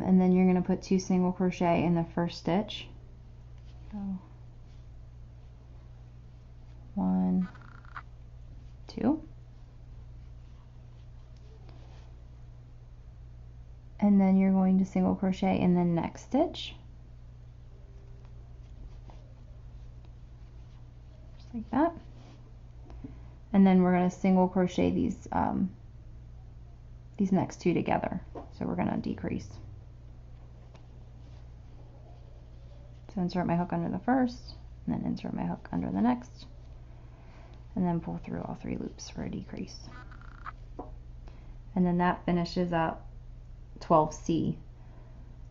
And then you're going to put 2 single crochet in the first stitch. So 1, 2. And then you're going to single crochet in the next stitch. like that. And then we're going to single crochet these next two together. So we're going to decrease. So insert my hook under the first, and then insert my hook under the next, and then pull through all 3 loops for a decrease. And then that finishes up 12C.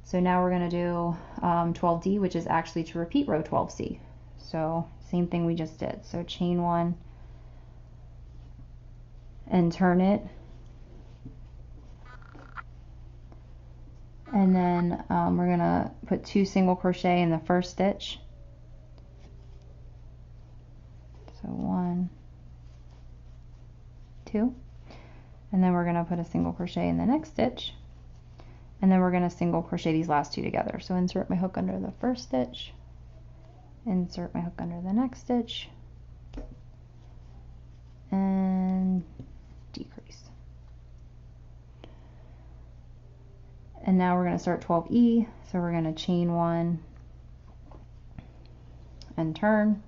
So now we're going to do 12D, which is actually to repeat row 12C. So same thing we just did. So chain 1 and turn it, and then we're going to put 2 single crochet in the first stitch. So 1, 2, and then we're going to put a single crochet in the next stitch, and then we're going to single crochet these last 2 together. So insert my hook under the first stitch, insert my hook under the next stitch, and decrease. And now we're going to start 12E, so we're going to chain 1 and turn,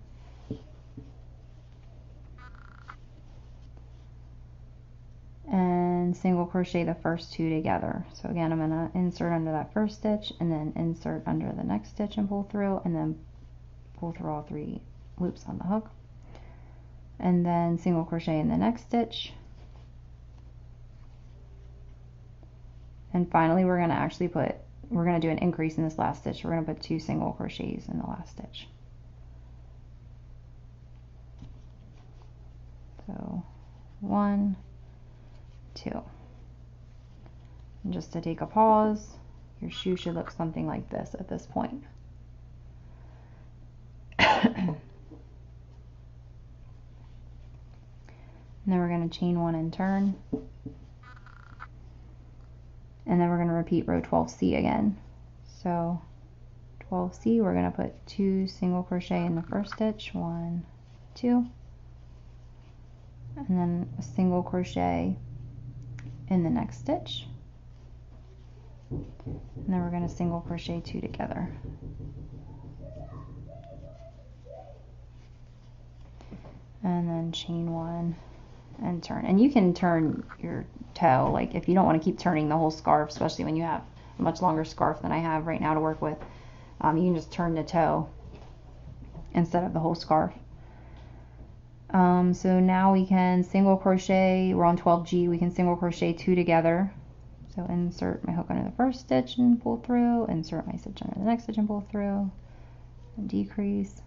and single crochet the first 2 together. So again, I'm going to insert under that first stitch, and then insert under the next stitch and pull through, and then pull through all 3 loops on the hook, and then single crochet in the next stitch. And finally, we're going to do an increase in this last stitch. We're going to put 2 single crochets in the last stitch. So 1, 2. And just to take a pause, your shoe should look something like this at this point. And then we're going to chain 1 and turn. And then we're going to repeat row 12C again. So 12C, we're going to put 2 single crochet in the first stitch, 1, 2, and then a single crochet in the next stitch, and then we're going to single crochet 2 together. And then chain 1 and turn. And you can turn your toe, like if you don't want to keep turning the whole scarf, especially when you have a much longer scarf than I have right now to work with, you can just turn the toe instead of the whole scarf. So now we can single crochet, we're on 12G, we can single crochet 2 together. So insert my hook under the first stitch and pull through, insert my stitch under the next stitch and pull through, and decrease.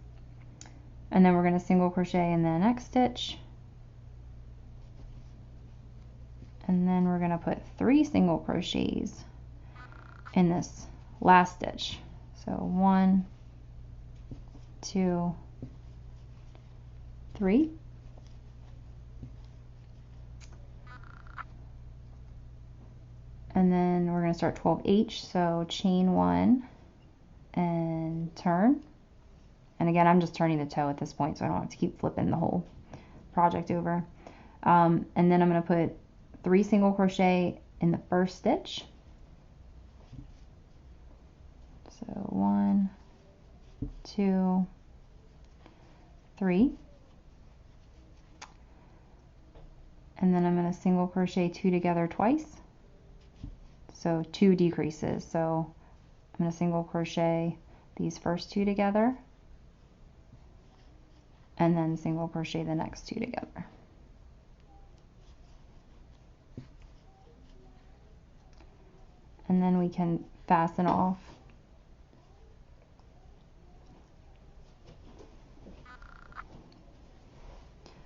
And then we're going to single crochet in the next stitch, and then we're going to put 3 single crochets in this last stitch. So 1, 2, 3. And then we're going to start 12H, so chain 1 and turn. And again, I'm just turning the toe at this point, so I don't have to keep flipping the whole project over. And then I'm going to put 3 single crochet in the first stitch. So 1, 2, 3. And then I'm going to single crochet 2 together twice. So 2 decreases. So I'm going to single crochet these first 2 together, and then single crochet the next 2 together. And then we can fasten off.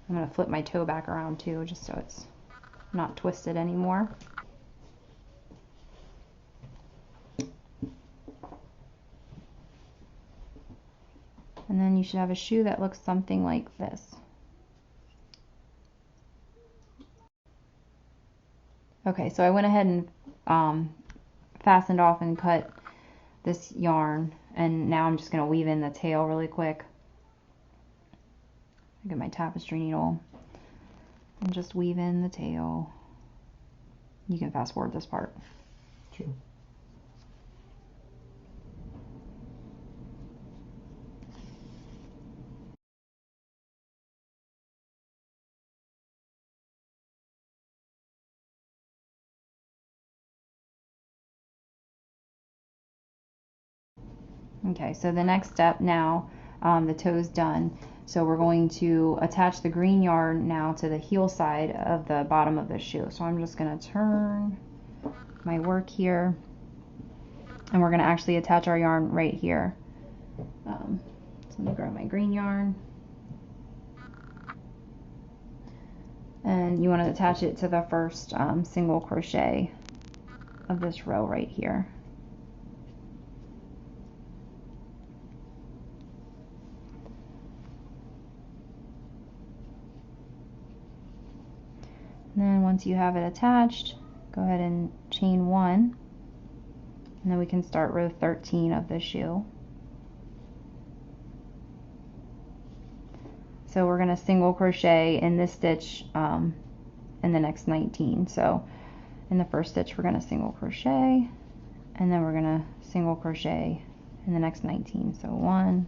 I'm going to flip my toe back around too, just so it's not twisted anymore. And then you should have a shoe that looks something like this. Okay, so I went ahead and fastened off and cut this yarn, and now I'm just going to weave in the tail really quick. Get my tapestry needle and just weave in the tail. You can fast forward this part. Sure. Okay, so the next step now, the toe's done. So we're going to attach the green yarn now to the heel side of the bottom of the shoe. So I'm just going to turn my work here, and we're going to actually attach our yarn right here. So let me grab my green yarn, and you want to attach it to the first single crochet of this row right here. And then once you have it attached, go ahead and chain 1, and then we can start row 13 of the shoe. So we're going to single crochet in this stitch in the next 19. So in the first stitch we're going to single crochet, and then we're going to single crochet in the next 19. So 1,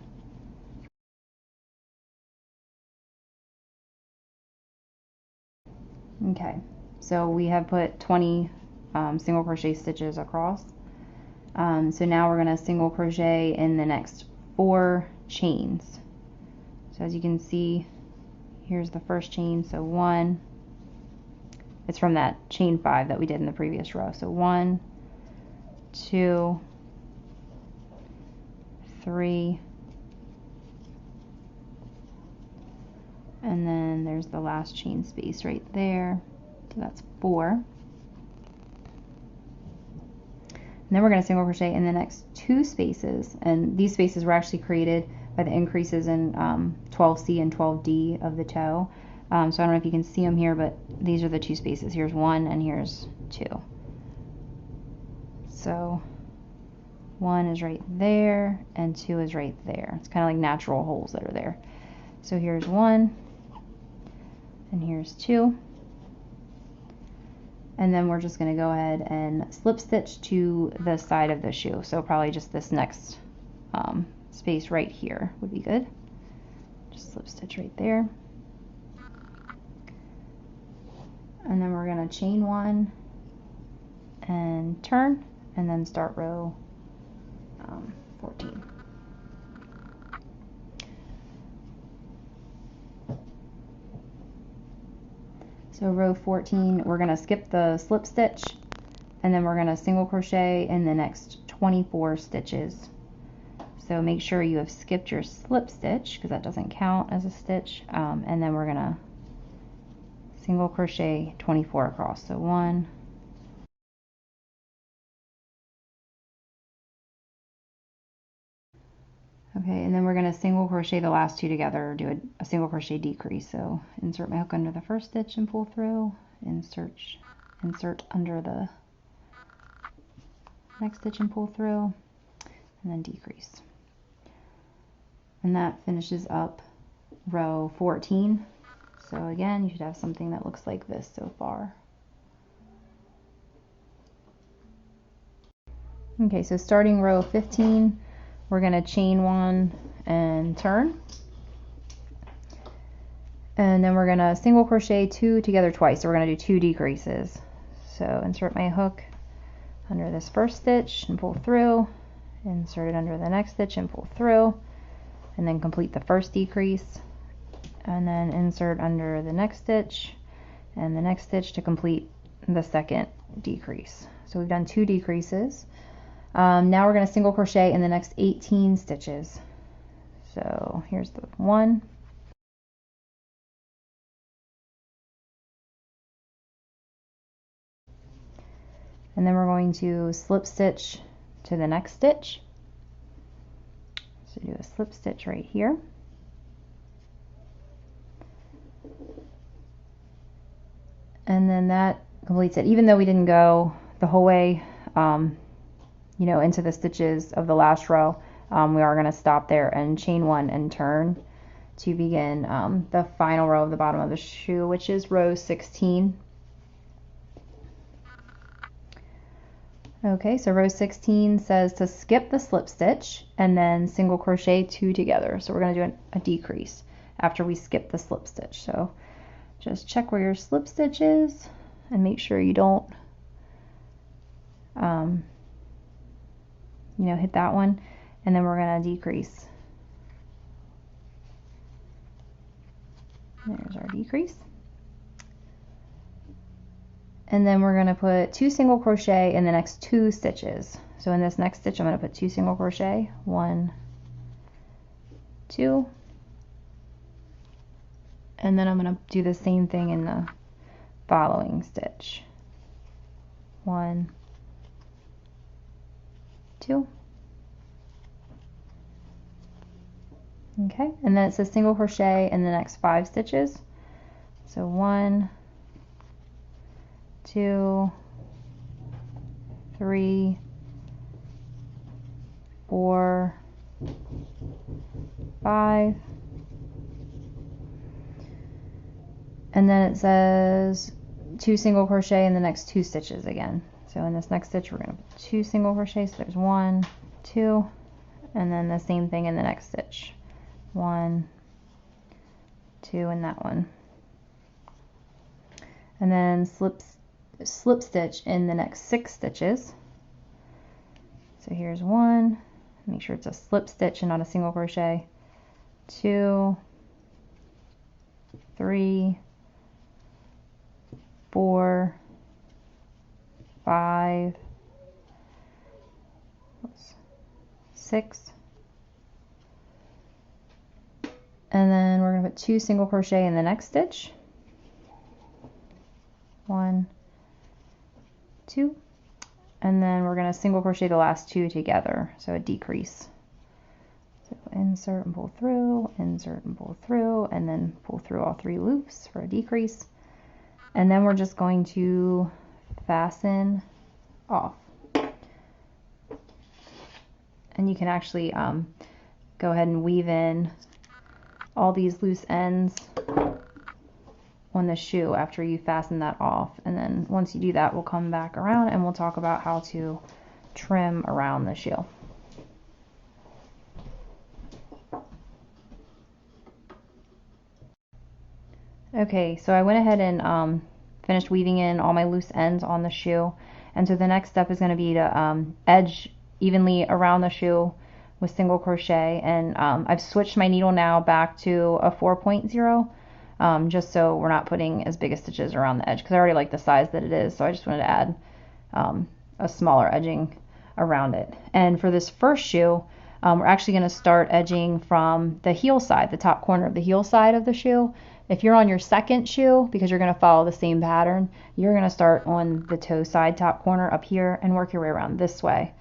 okay, so we have put 20 single crochet stitches across. So now we're going to single crochet in the next 4 chains. So as you can see, here's the first chain. So 1, it's from that chain 5 that we did in the previous row. So 1, 2, 3, and then there's the last chain space right there. So that's 4. And then we're going to single crochet in the next 2 spaces, and these spaces were actually created by the increases in 12C and 12D of the toe. So I don't know if you can see them here, but these are the 2 spaces. Here's 1 and here's 2. So 1 is right there and 2 is right there. It's kind of like natural holes that are there. So here's 1 and here's 2. And then we're just going to go ahead and slip stitch to the side of the shoe. So probably just this next space right here would be good. Just slip stitch right there. And then we're going to chain 1 and turn, and then start row 14. So row 14, we're going to skip the slip stitch, and then we're going to single crochet in the next 24 stitches. So make sure you have skipped your slip stitch, because that doesn't count as a stitch, and then we're going to single crochet 24 across. So 1, okay, and then we're going to single crochet the last 2 together, or do a single crochet decrease. So insert my hook under the first stitch and pull through, insert under the next stitch and pull through, and then decrease. And that finishes up row 14. So again, you should have something that looks like this so far. Okay, so starting row 15, we're going to chain 1 and turn. And then we're going to single crochet 2 together twice. So we're going to do 2 decreases. So insert my hook under this first stitch and pull through, insert it under the next stitch and pull through, and then complete the first decrease, and then insert under the next stitch and the next stitch to complete the second decrease. So we've done 2 decreases. Now we're going to single crochet in the next 18 stitches. So here's the 1, and then we're going to slip stitch to the next stitch. So do a slip stitch right here. And then that completes it. Even though we didn't go the whole way, you know, into the stitches of the last row, we are going to stop there and chain 1 and turn to begin the final row of the bottom of the shoe, which is row 16. Okay, so row 16 says to skip the slip stitch and then single crochet 2 together. So we're going to do a decrease after we skip the slip stitch. So just check where your slip stitch is and make sure you don't you know, hit that one. and then we're going to decrease. There's our decrease. And then we're going to put 2 single crochet in the next 2 stitches. So in this next stitch I'm going to put 2 single crochet, 1, 2, and then I'm going to do the same thing in the following stitch, 1, 2. Okay, and then it says single crochet in the next 5 stitches. So 1, 2, 3, 4, 5, and then it says 2 single crochet in the next 2 stitches again. So in this next stitch we're going to put 2 single crochet, so there's 1, 2, and then the same thing in the next stitch, 1, 2 in that one, and then slip stitch in the next 6 stitches. So here's 1, make sure it's a slip stitch and not a single crochet, 2, 3, 4, 5, 6, and then we're going to put 2 single crochet in the next stitch, 1, 2, and then we're going to single crochet the last 2 together, so a decrease. So insert and pull through, insert and pull through, and then pull through all 3 loops for a decrease. And then we're just going to fasten off. And you can actually go ahead and weave in all these loose ends on the shoe after you fasten that off. And then once you do that, we'll come back around and we'll talk about how to trim around the shoe. Okay, so I went ahead and finished weaving in all my loose ends on the shoe, and so the next step is going to be to edge evenly around the shoe with single crochet, and I've switched my needle now back to a 4.0 just so we're not putting as big of stitches around the edge, because I already like the size that it is, so I just wanted to add a smaller edging around it. And for this first shoe, we're actually going to start edging from the heel side, the top corner of the heel side of the shoe. If you're on your second shoe, because you're going to follow the same pattern, you're going to start on the toe side top corner up here and work your way around this way.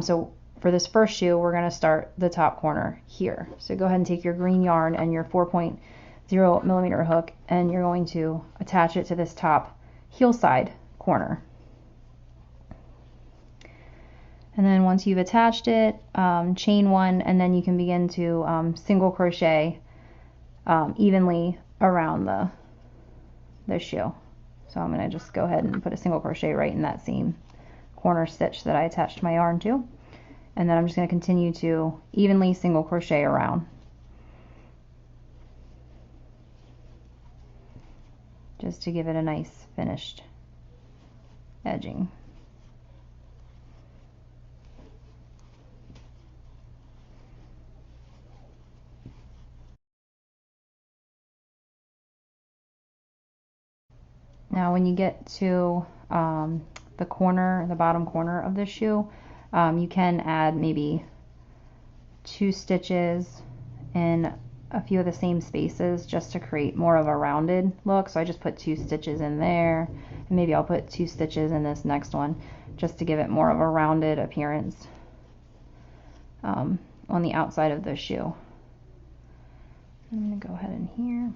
So for this first shoe, we're going to start the top corner here. So go ahead and take your green yarn and your 4.0 millimeter hook, and you're going to attach it to this top heel side corner. And then once you've attached it, chain 1, and then you can begin to single crochet evenly around the shoe. So I'm going to just go ahead and put a single crochet right in that same corner stitch that I attached my yarn to, and then I'm just going to continue to evenly single crochet around, just to give it a nice finished edging. Now when you get to the corner, the bottom corner of the shoe, you can add maybe 2 stitches in a few of the same spaces just to create more of a rounded look. So I just put 2 stitches in there, and maybe I'll put 2 stitches in this next one just to give it more of a rounded appearance on the outside of the shoe. I'm going to go ahead in here.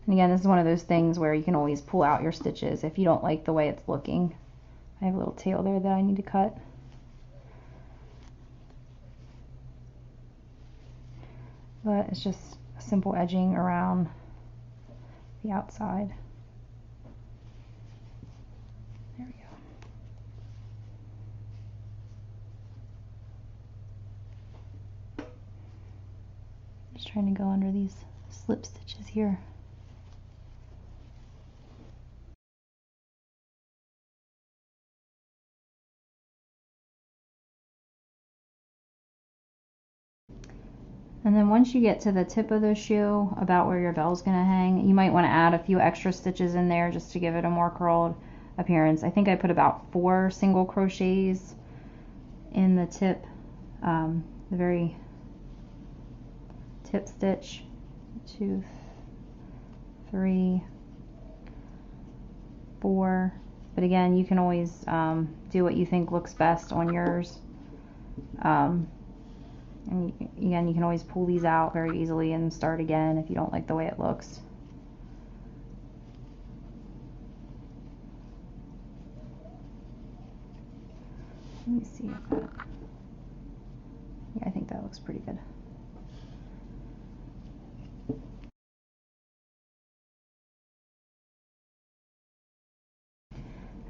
And again, this is one of those things where you can always pull out your stitches if you don't like the way it's looking. I have a little tail there that I need to cut. But it's just a simple edging around the outside. There we go. Just trying to go under these slip stitches here. And then once you get to the tip of the shoe, about where your bell's going to hang, you might want to add a few extra stitches in there just to give it a more curled appearance. I think I put about 4 single crochets in the tip, the very tip stitch. 2, 3, 4. But again, you can always do what you think looks best on yours. And again, you can always pull these out very easily and start again if you don't like the way it looks. Let me see if that, yeah, I think that looks pretty good.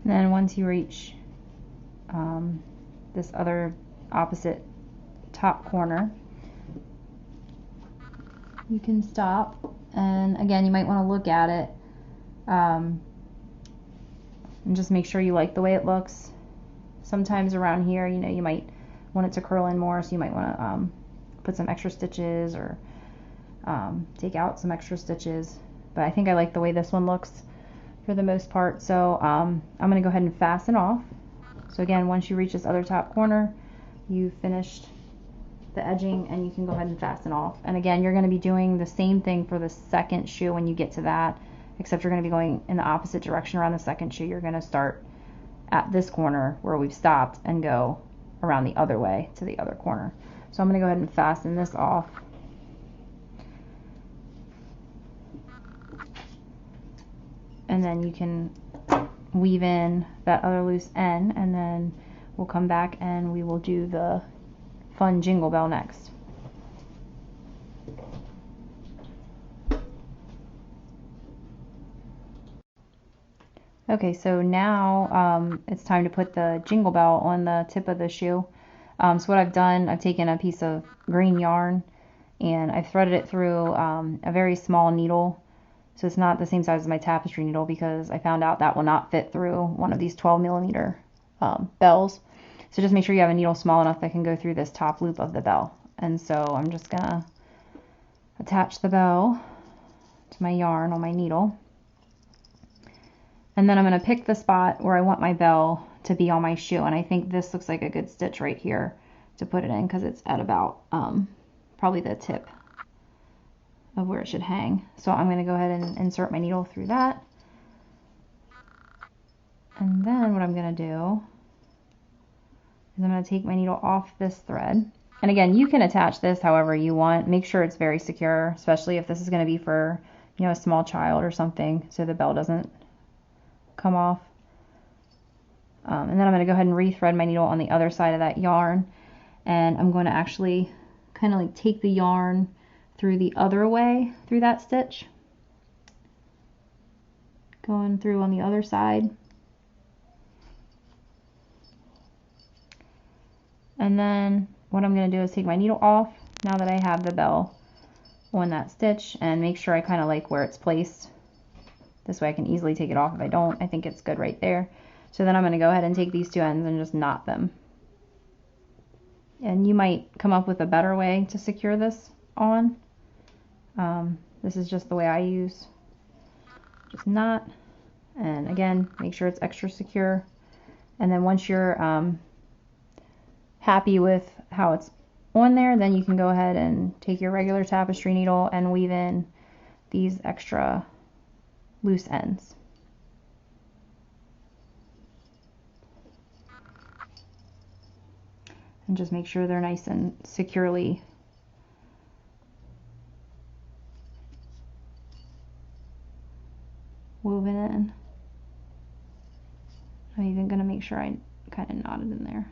And then once you reach this other opposite top corner, you can stop, and again, you might want to look at it and just make sure you like the way it looks. Sometimes around here, you know, you might want it to curl in more, so you might want to put some extra stitches or take out some extra stitches. But I think I like the way this one looks for the most part, so I'm going to go ahead and fasten off. So again, once you reach this other top corner, you've finished the edging and you can go ahead and fasten off. And again, you're going to be doing the same thing for the second shoe when you get to that, except you're going to be going in the opposite direction around the second shoe. You're going to start at this corner where we've stopped and go around the other way to the other corner. So I'm going to go ahead and fasten this off. And then you can weave in that other loose end, and then we'll come back and we will do the fun jingle bell next. Okay, so now it's time to put the jingle bell on the tip of the shoe. So what I've done, I've taken a piece of green yarn and I've threaded it through a very small needle. So it's not the same size as my tapestry needle, because I found out that will not fit through one of these 12mm bells. So just make sure you have a needle small enough that can go through this top loop of the bell. And so I'm just gonna attach the bell to my yarn on my needle. And then I'm gonna pick the spot where I want my bell to be on my shoe. And I think this looks like a good stitch right here to put it in, because it's at about probably the tip of where it should hang. So I'm going to go ahead and insert my needle through that. And then what I'm going to do is I'm going to take my needle off this thread. And again, you can attach this however you want. Make sure it's very secure, especially if this is going to be for, you know, a small child or something, so the bell doesn't come off. And then I'm going to go ahead and rethread my needle on the other side of that yarn. And I'm going to actually kind of like take the yarn through the other way through that stitch, going through on the other side. And then what I'm going to do is take my needle off now that I have the bell on that stitch, and make sure I kind of like where it's placed. This way I can easily take it off if I don't. I think it's good right there. So then I'm going to go ahead and take these two ends and just knot them. And you might come up with a better way to secure this on. This is just the way I use. Just knot, and again, make sure it's extra secure. And then once you're happy with how it's on there, then you can go ahead and take your regular tapestry needle and weave in these extra loose ends. And just make sure they're nice and securely woven in. I'm even going to make sure I kind of knotted in there.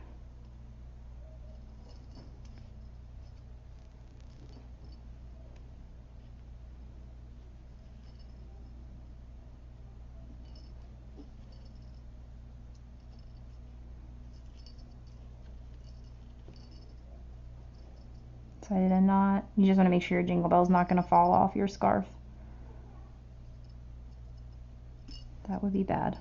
So I did a knot. You just want to make sure your jingle bell is not going to fall off your scarf. That would be bad.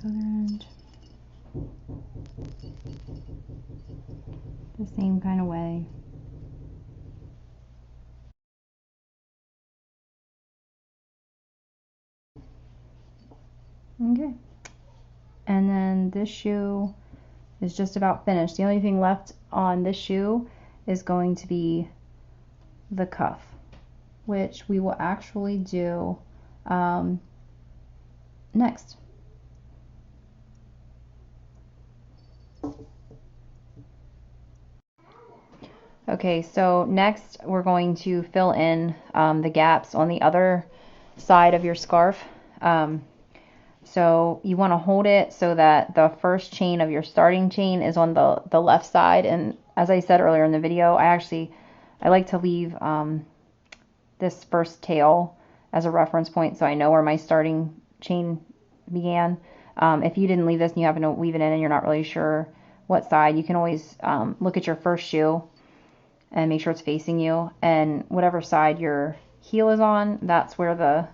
other end. The same kind of way. Okay. And then this shoe is just about finished. The only thing left on this shoe is going to be the cuff, which we will actually do next. Okay, so next we're going to fill in the gaps on the other side of your scarf. So you want to hold it so that the first chain of your starting chain is on the left side. And as I said earlier in the video, I like to leave this first tail as a reference point so I know where my starting chain began. If you didn't leave this and you happen to weave it in and you're not really sure what side, you can always look at your first shoe and make sure it's facing you, and whatever side your heel is on, that's where the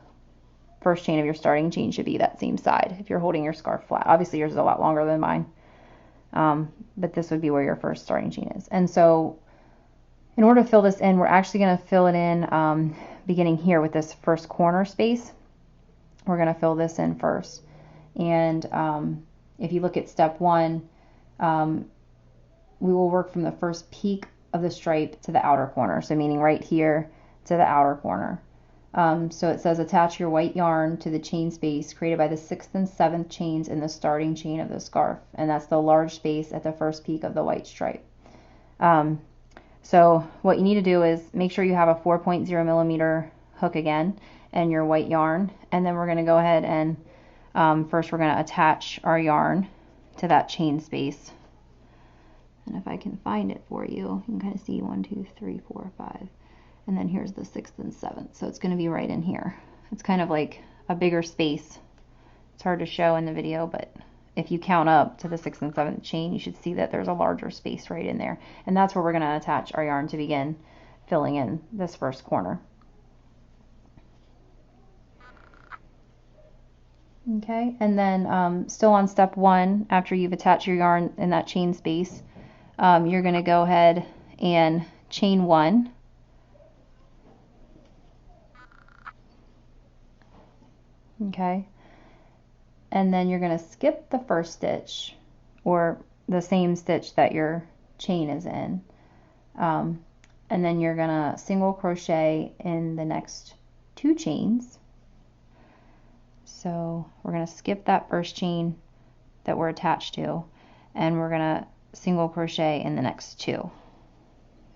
first chain of your starting chain should be, that same side, if you're holding your scarf flat. Obviously yours is a lot longer than mine, but this would be where your first starting chain is. And so in order to fill this in, we're actually going to fill it in beginning here with this first corner space. We're going to fill this in first. And if you look at step 1, we will work from the first peak of the stripe to the outer corner, so meaning right here to the outer corner. So it says attach your white yarn to the chain space created by the 6th and 7th chains in the starting chain of the scarf, and that's the large space at the first peak of the white stripe. So what you need to do is make sure you have a 4.0 millimeter hook again and your white yarn, and then we're going to go ahead and first we're going to attach our yarn to that chain space. And if I can find it for you, you can kind of see 1, 2, 3, 4, 5. And then here's the 6th and 7th. So it's going to be right in here. It's kind of like a bigger space. It's hard to show in the video, but if you count up to the 6th and 7th chain, you should see that there's a larger space right in there. And that's where we're going to attach our yarn to begin filling in this first corner. Okay, and then still on step 1, after you've attached your yarn in that chain space, you're going to go ahead and chain 1. Okay, and then you're going to skip the first stitch, or the same stitch that your chain is in, and then you're going to single crochet in the next 2 chains. So we're going to skip that first chain that we're attached to, and we're going to single crochet in the next 2.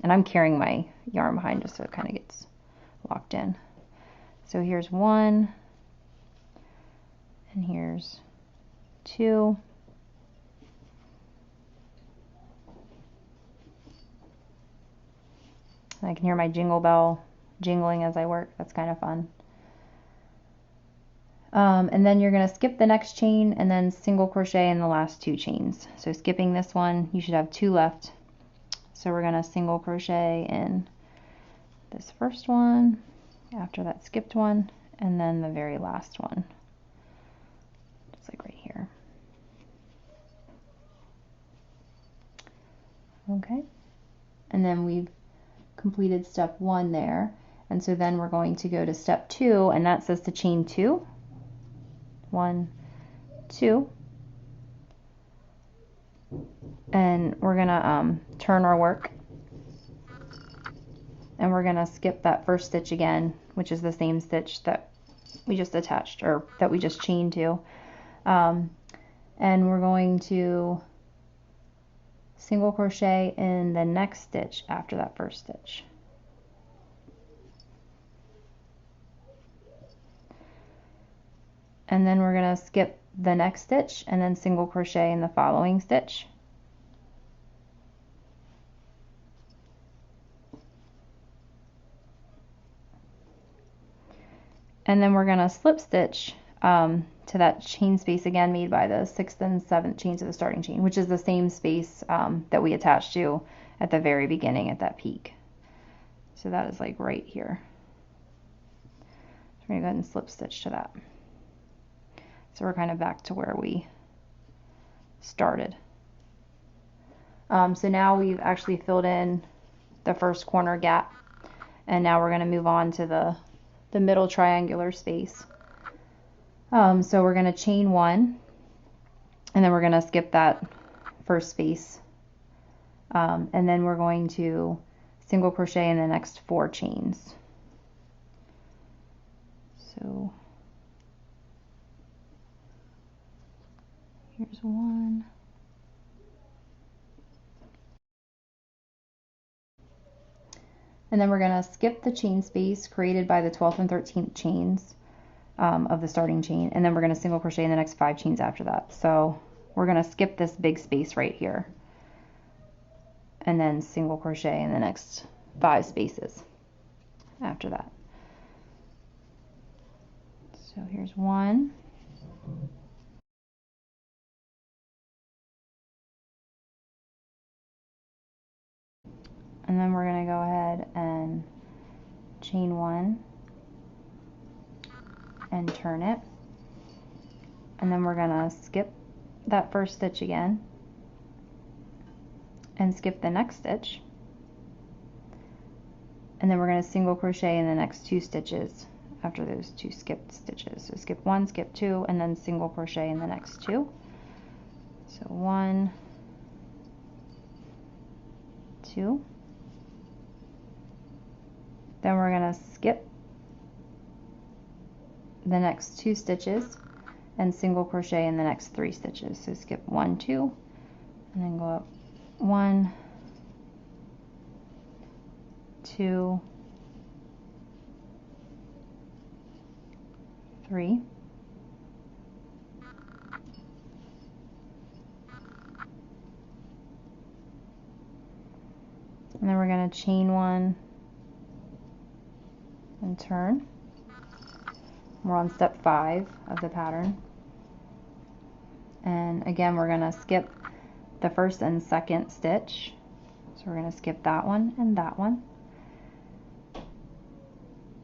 And I'm carrying my yarn behind just so it kind of gets locked in. So here's 1, and here's 2. And I can hear my jingle bell jingling as I work. That's kind of fun. And then you're going to skip the next chain and then single crochet in the last 2 chains. So skipping this one, you should have 2 left. So we're going to single crochet in this first one, after that skipped one, and then the very last one, just like right here. Okay, and then we've completed step 1 there, and so then we're going to go to step 2, and that says to chain 2. 1, 2, and we're gonna turn our work, and we're gonna skip that first stitch again, which is the same stitch that we just attached, or that we just chained to, and we're going to single crochet in the next stitch after that first stitch. And then we're going to skip the next stitch and then single crochet in the following stitch. And then we're going to slip stitch to that chain space again made by the 6th and 7th chains of the starting chain, which is the same space that we attached to at the very beginning at that peak. So that is like right here. So we're going to go ahead and slip stitch to that. So we're kind of back to where we started. So now we've actually filled in the first corner gap, and now we're going to move on to the middle triangular space. So we're going to chain 1, and then we're going to skip that first space, and then we're going to single crochet in the next 4 chains. So here's 1. And then we're going to skip the chain space created by the 12th and 13th chains of the starting chain, and then we're going to single crochet in the next 5 chains after that. So we're going to skip this big space right here, and then single crochet in the next 5 spaces after that. So here's 1. And then we're going to go ahead and chain 1 and turn it. And then we're going to skip that first stitch again and skip the next stitch. And then we're going to single crochet in the next 2 stitches after those 2 skipped stitches. So skip 1, skip 2, and then single crochet in the next 2. So 1, 2. Then we're going to skip the next 2 stitches and single crochet in the next 3 stitches. So skip 1, 2, and then go up 1, 2, 3. And then we're going to chain 1 and turn. We're on step 5 of the pattern. And again, we're going to skip the first and second stitch. So we're going to skip that one and that one.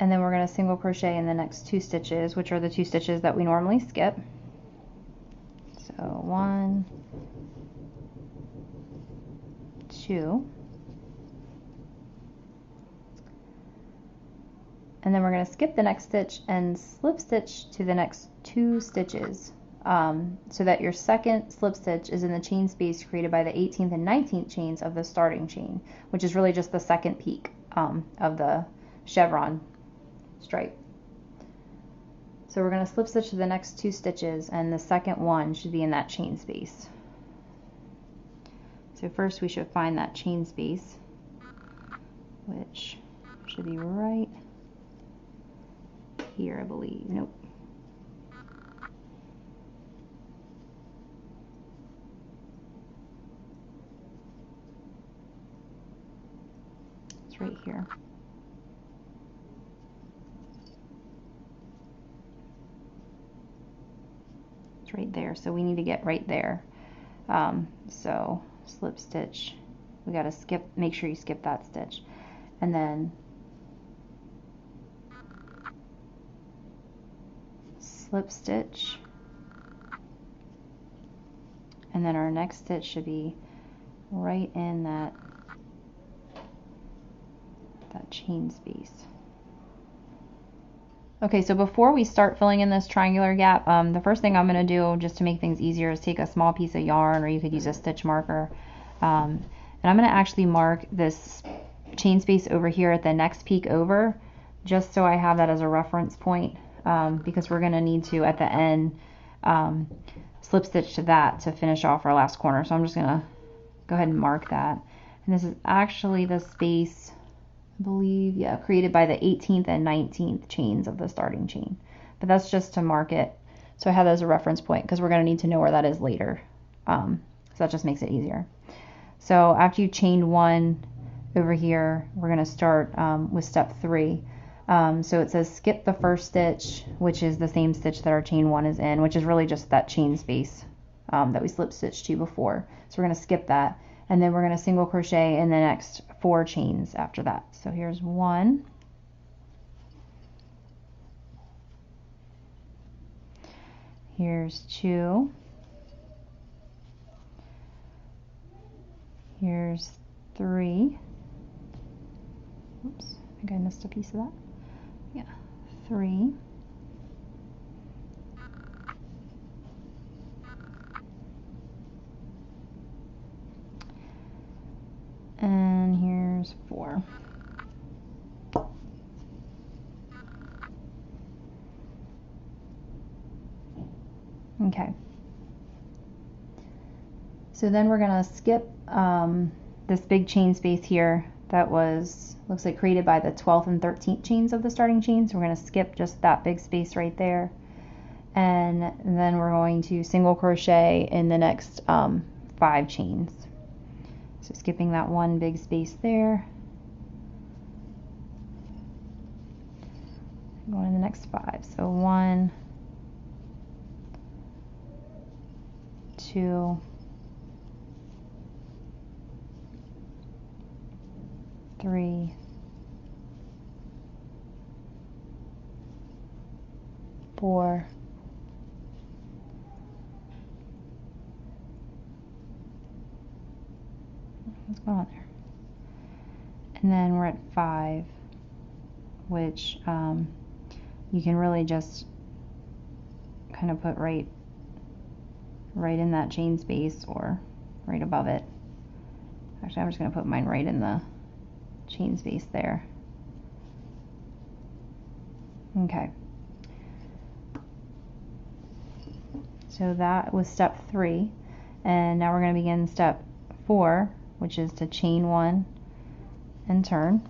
And then we're going to single crochet in the next 2 stitches, which are the 2 stitches that we normally skip. So 1, 2. And then we're going to skip the next stitch and slip stitch to the next 2 stitches, so that your second slip stitch is in the chain space created by the 18th and 19th chains of the starting chain, which is really just the second peak of the chevron stripe. So we're going to slip stitch to the next 2 stitches, and the second one should be in that chain space. So first we should find that chain space, which should be right here, I believe. Nope. It's right here. It's right there, so we need to get right there. So slip stitch, we got to skip, make sure you skip that stitch, and then slip stitch, and then our next stitch should be right in that chain space. Okay, so before we start filling in this triangular gap, the first thing I'm going to do, just to make things easier, is take a small piece of yarn, or you could use a stitch marker, and I'm going to actually mark this chain space over here at the next peak over, just so I have that as a reference point, because we're going to need to, at the end, slip stitch to that to finish off our last corner. So I'm just going to go ahead and mark that. And this is actually the space, I believe, yeah, created by the 18th and 19th chains of the starting chain. But that's just to mark it, so I have that as a reference point, because we're going to need to know where that is later. So that just makes it easier. So after you chain 1 over here, we're going to start with step 3. So it says skip the first stitch, which is the same stitch that our chain 1 is in, which is really just that chain space that we slip stitched to before. So we're going to skip that, and then we're going to single crochet in the next 4 chains after that. So here's 1, here's 2, Here's 3. Oops, I think I missed a piece of that. Yeah, 3. And here's 4. Okay. So then we're going to skip this big chain space here that looks like created by the 12th and 13th chains of the starting chain. So we're going to skip just that big space right there. And then we're going to single crochet in the next 5 chains. So skipping that one big space there. Going to the next 5. So 1, 2, 3, 4, 'What's going on there? And then we're at 5, which you can really just kind of put right in that chain space or right above it. Actually, I'm just going to put mine right in the chain space there. Okay. So that was step 3, and now we're going to begin step 4, which is to chain 1 and turn.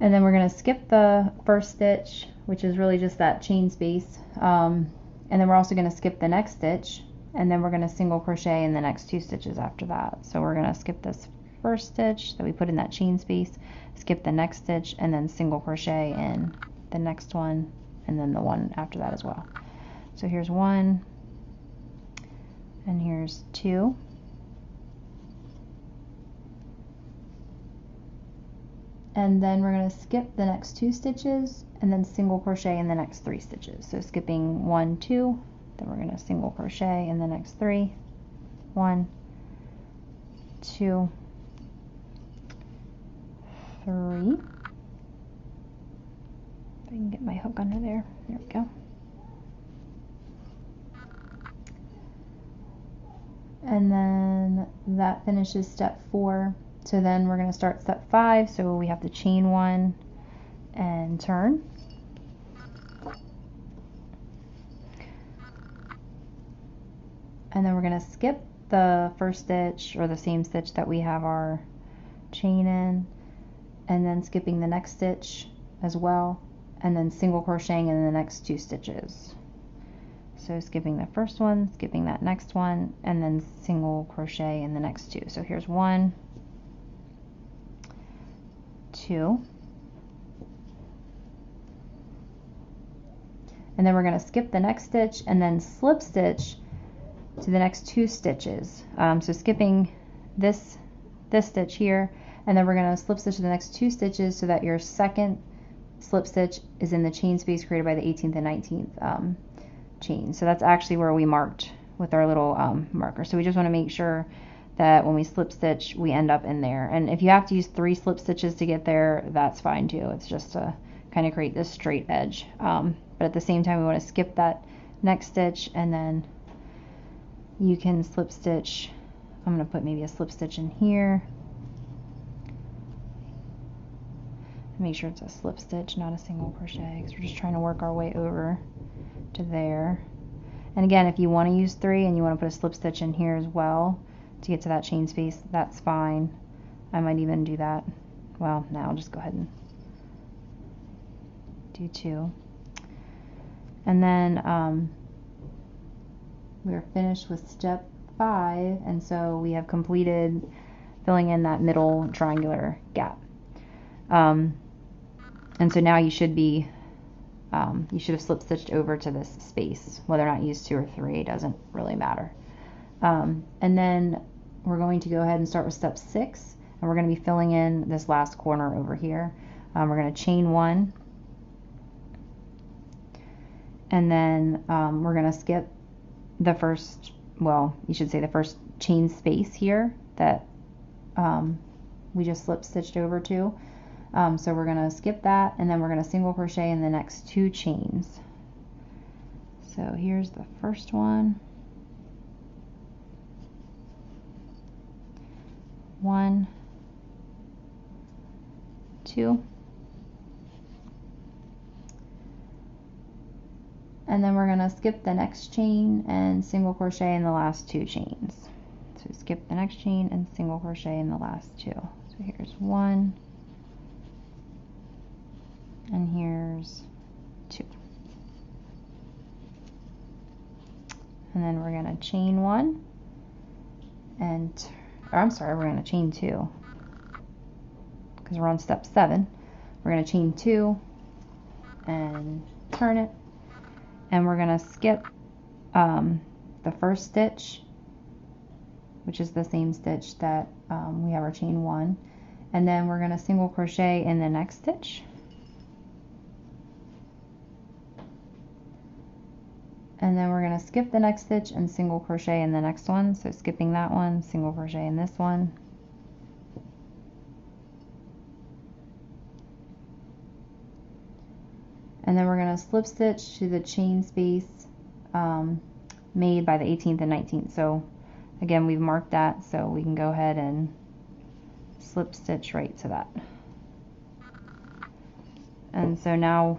And then we're going to skip the first stitch, which is really just that chain space, and then we're also going to skip the next stitch, and then we're going to single crochet in the next 2 stitches after that. So we're going to skip this first stitch that we put in that chain space, skip the next stitch, and then single crochet in the next one, and then the one after that as well. So here's 1, and here's 2. And then we're going to skip the next 2 stitches and then single crochet in the next 3 stitches. So skipping 1, 2, then we're going to single crochet in the next 3. 1, 2, 3. If I can get my hook under there. There we go. And then that finishes step 4. So then we're going to start step 5. So we have to chain 1 and turn. And then we're going to skip the first stitch, or the same stitch that we have our chain in, and then skipping the next stitch as well, and then single crocheting in the next 2 stitches. So skipping the first one, skipping that next one, and then single crochet in the next 2. So here's 1, 2, and then we're going to skip the next stitch and then slip stitch to the next 2 stitches. So skipping this stitch here, and then we're going to slip stitch to the next 2 stitches so that your second slip stitch is in the chain space created by the 18th and 19th chain. So that's actually where we marked with our little marker. So we just want to make sure that when we slip stitch we end up in there. And if you have to use 3 slip stitches to get there, that's fine too. It's just to kind of create this straight edge. But at the same time we want to skip that next stitch, and then you can slip stitch. I'm going to put maybe a slip stitch in here. Make sure it's a slip stitch, not a single crochet, because we're just trying to work our way over to there. And again, if you want to use 3 and you want to put a slip stitch in here as well to get to that chain space, that's fine. I might even do that. Well, now I'll just go ahead and do 2. And then we're finished with step 5, and so we have completed filling in that middle triangular gap. And so now you should have slip stitched over to this space. Whether or not you use 2 or 3 doesn't really matter. And then we're going to go ahead and start with step 6, and we're going to be filling in this last corner over here. We're going to chain 1, and then we're going to skip the first, well, you should say the first chain space here that we just slip stitched over to. So we're going to skip that, and then we're going to single crochet in the next 2 chains. So here's the first one. 1, 2, and then we're going to skip the next chain and single crochet in the last 2 chains. So skip the next chain and single crochet in the last 2. So here's 1, and here's 2. And then we're going to chain 1 and, or I'm sorry, we're going to chain 2 because we're on step 7. We're going to chain 2 and turn it, and we're going to skip the first stitch, which is the same stitch that we have our chain 1, and then we're going to single crochet in the next stitch, and then we're going to skip the next stitch and single crochet in the next one. So skipping that one, single crochet in this one, and then we're going to slip stitch to the chain space made by the 18th and 19th. So again, we've marked that, so we can go ahead and slip stitch right to that. And so now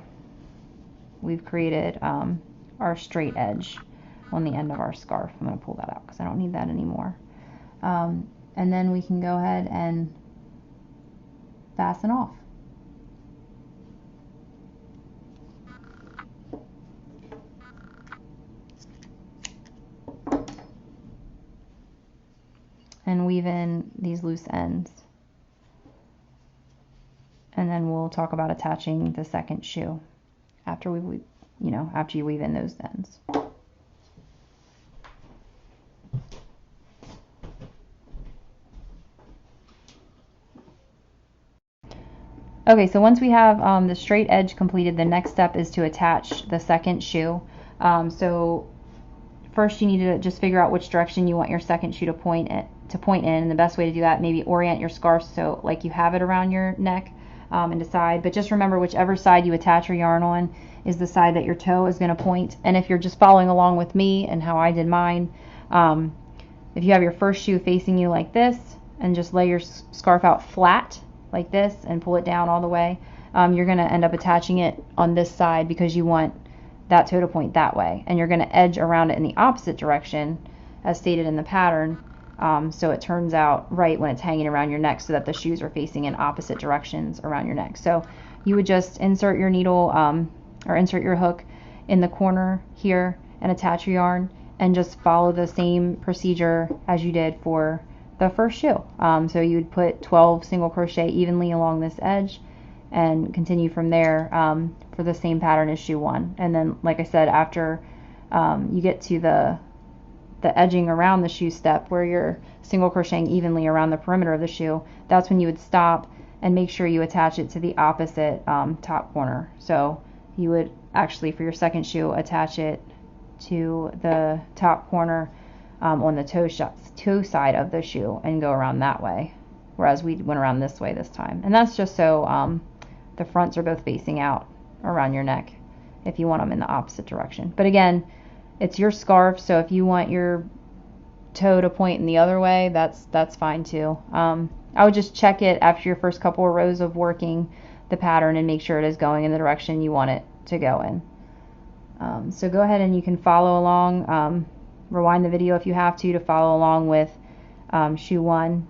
we've created our straight edge on the end of our scarf. I'm going to pull that out because I don't need that anymore. And then we can go ahead and fasten off. And weave in these loose ends. And then we'll talk about attaching the second shoe after after you weave in those ends. Okay, so once we have the straight edge completed, the next step is to attach the second shoe. So first you need to just figure out which direction you want your second shoe to point in, and the best way to do that, maybe orient your scarf so like you have it around your neck and decide. But just remember, whichever side you attach your yarn on is the side that your toe is going to point. And if you're just following along with me and how I did mine, if you have your first shoe facing you like this and just lay your scarf out flat like this and pull it down all the way, you're going to end up attaching it on this side because you want that toe to point that way, and you're going to edge around it in the opposite direction as stated in the pattern, so it turns out right when it's hanging around your neck, so that the shoes are facing in opposite directions around your neck. So you would just insert your needle or insert your hook in the corner here and attach your yarn, and just follow the same procedure as you did for the first shoe. So you would put 12 single crochet evenly along this edge and continue from there for the same pattern as shoe 1. And then, like I said, after you get to the edging around the shoe step where you're single crocheting evenly around the perimeter of the shoe, that's when you would stop and make sure you attach it to the opposite top corner. So you would actually, for your second shoe, attach it to the top corner on the toe side of the shoe and go around that way, whereas we went around this way this time. And that's just so the fronts are both facing out around your neck if you want them in the opposite direction. But again, it's your scarf, so if you want your toe to point in the other way, that's fine too. I would just check it after your first couple of rows of working the pattern and make sure it is going in the direction you want it to go in. So go ahead and you can follow along, rewind the video if you have to follow along with shoe 1,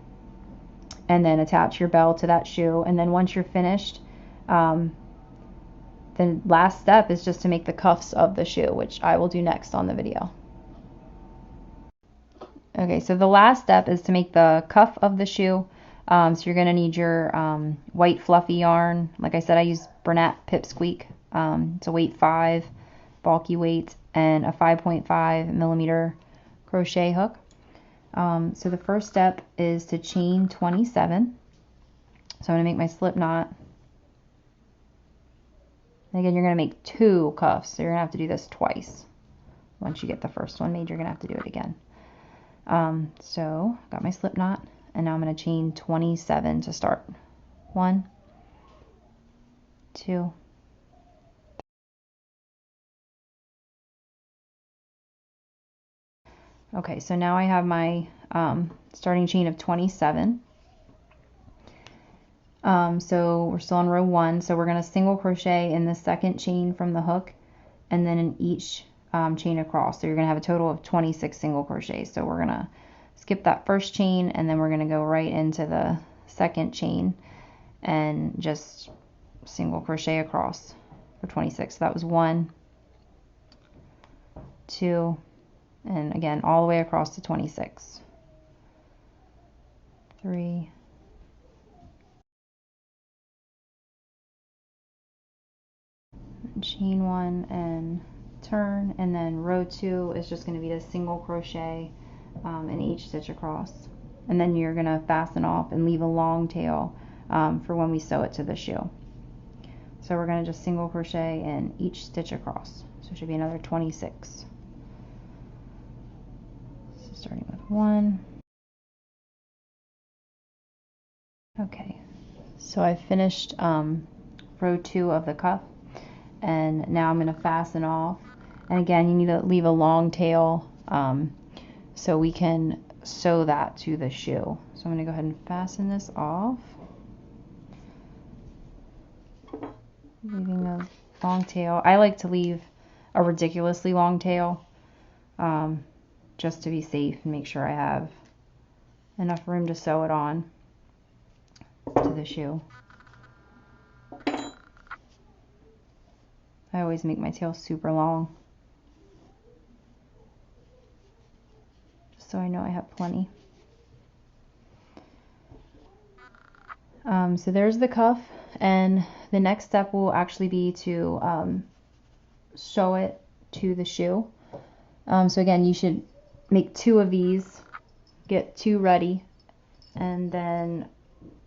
and then attach your bell to that shoe. And then once you're finished, the last step is just to make the cuffs of the shoe, which I will do next on the video. Okay, so the last step is to make the cuff of the shoe. So you're going to need your white fluffy yarn. Like I said, I use Bernat Pipsqueak. It's a weight 5, bulky weight, and a 5.5 millimeter crochet hook. So the first step is to chain 27. So I'm going to make my slip knot. And again, you're going to make 2 cuffs, so you're going to have to do this twice. once you get the first one made, you're gonna have to do it again. So got my slip knot, and now I'm gonna chain 27 to start. 1, 2, okay, so now I have my starting chain of 27. So we're still on row 1, so we're going to single crochet in the second chain from the hook, and then in each chain across. So you're going to have a total of 26 single crochets. So we're going to skip that first chain, and then we're going to go right into the second chain and just single crochet across for 26. So that was 1, 2, and again all the way across to 26. 3, chain 1 and turn, and then row 2 is just going to be the single crochet in each stitch across, and then you're going to fasten off and leave a long tail for when we sew it to the shoe. So we're going to just single crochet in each stitch across, so it should be another 26. So starting with 1. Okay, so I finished row 2 of the cuff, and now I'm going to fasten off, and again you need to leave a long tail so we can sew that to the shoe. So I'm going to go ahead and fasten this off, leaving a long tail. I like to leave a ridiculously long tail just to be safe and make sure I have enough room to sew it on to the shoe. I always make my tail super long, just so I know I have plenty. So there's the cuff, and the next step will actually be to sew it to the shoe. So again, you should make 2 of these, get 2 ready, and then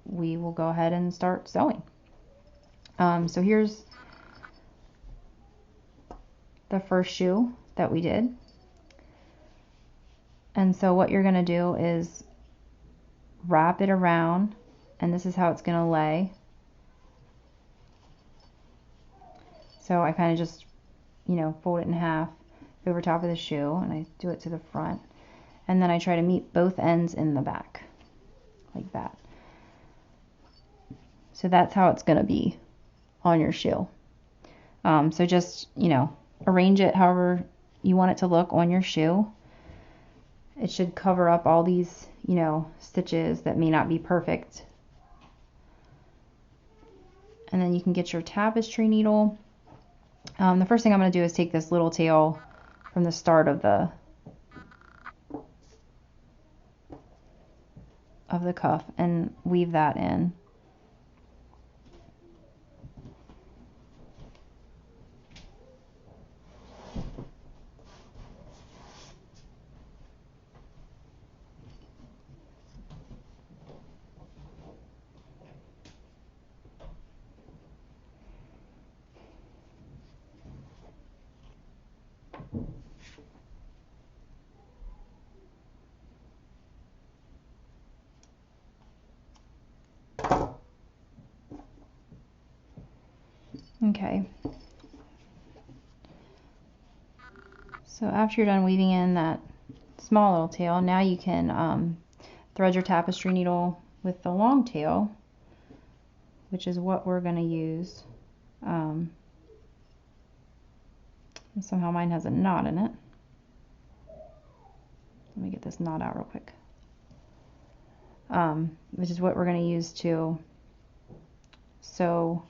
we will go ahead and start sewing. So here's the first shoe that we did. And so what you're going to do is wrap it around, and this is how it's going to lay. So I kind of just, fold it in half over top of the shoe, and I do it to the front, and then I try to meet both ends in the back like that. So that's how it's going to be on your shoe. So just, arrange it however you want it to look on your shoe. It should cover up all these, stitches that may not be perfect. And then you can get your tapestry needle. The first thing I'm going to do is take this little tail from the start of the cuff and weave that in. Okay, so after you're done weaving in that small little tail, now you can thread your tapestry needle with the long tail, which is what we're going to use. And somehow mine has a knot in it. Let me get this knot out real quick. Which is what we're going to use to sew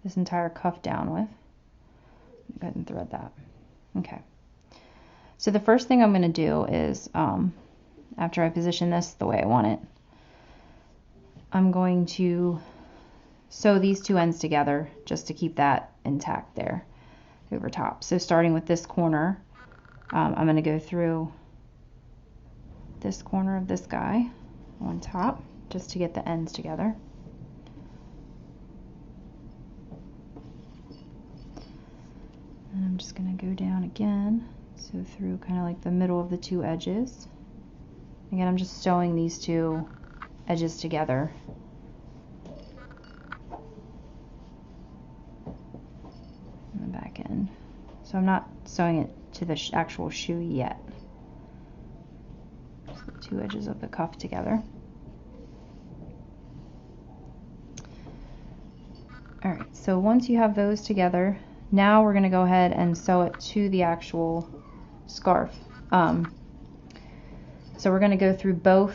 this entire cuff down with. Go ahead and thread that. Okay. So the first thing I'm going to do is, after I position this the way I want it, I'm going to sew these 2 ends together just to keep that intact there over top. So starting with this corner, I'm going to go through this corner of this guy on top just to get the ends together. I'm just going to go down again, so through kind of like the middle of the two edges. Again, I'm just sewing these two edges together. On the back end. So I'm not sewing it to the actual shoe yet. Just the two edges of the cuff together. Alright, so once you have those together, now we're going to go ahead and sew it to the actual scarf. So we're going to go through both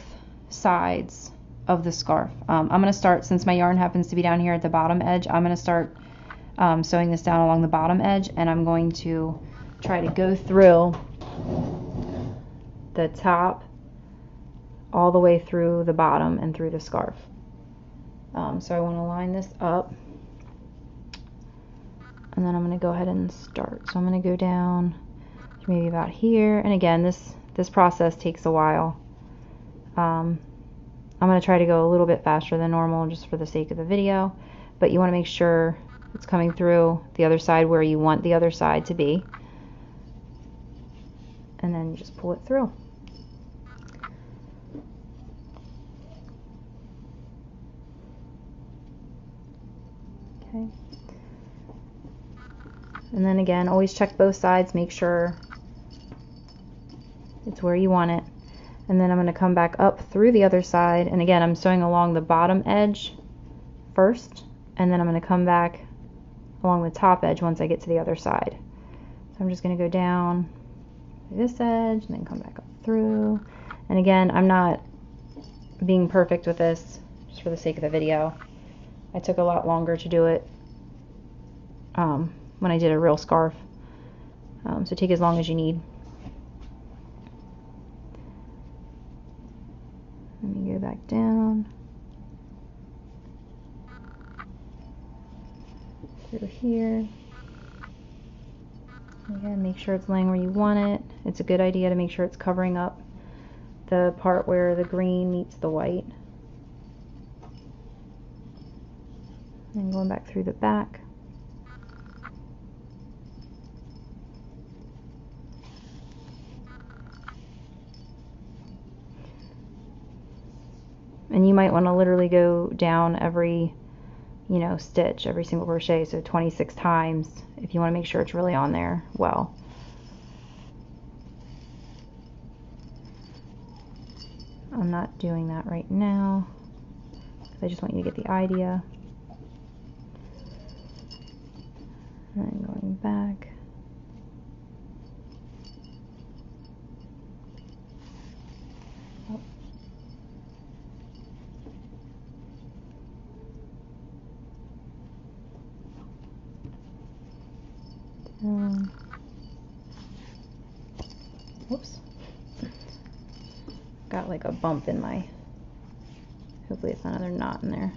sides of the scarf. I'm going to start, since my yarn happens to be down here at the bottom edge, I'm going to start sewing this down along the bottom edge, and I'm going to try to go through the top all the way through the bottom and through the scarf. So I want to line this up, and then I'm going to go ahead and start. So I'm going to go down to maybe about here, and again, this process takes a while. I'm going to try to go a little bit faster than normal just for the sake of the video, but you want to make sure it's coming through the other side where you want the other side to be, and then you just pull it through. Okay. And then again, always check both sides, make sure it's where you want it. And then I'm going to come back up through the other side, and again, I'm sewing along the bottom edge first, and then I'm going to come back along the top edge once I get to the other side. So I'm just going to go down this edge and then come back up through. And again, I'm not being perfect with this, just for the sake of the video. I took a lot longer to do it when I did a real scarf. So take as long as you need. Let me go back down through here. Again, make sure it's laying where you want it. It's a good idea to make sure it's covering up the part where the green meets the white. And going back through the back. And you might want to literally go down every, stitch, every single crochet, so 26 times if you want to make sure it's really on there well. I'm not doing that right now. I just want you to get the idea. And then going back. Oh. Whoops. Got like a bump in my, hopefully it's not another knot in there.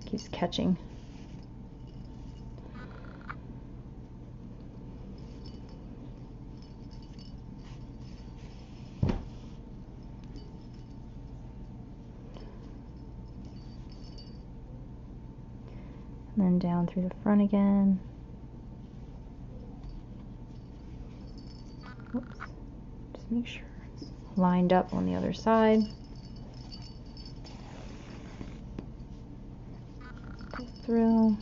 Keeps catching. And then down through the front again. Oops. Just make sure it's lined up on the other side. Go through.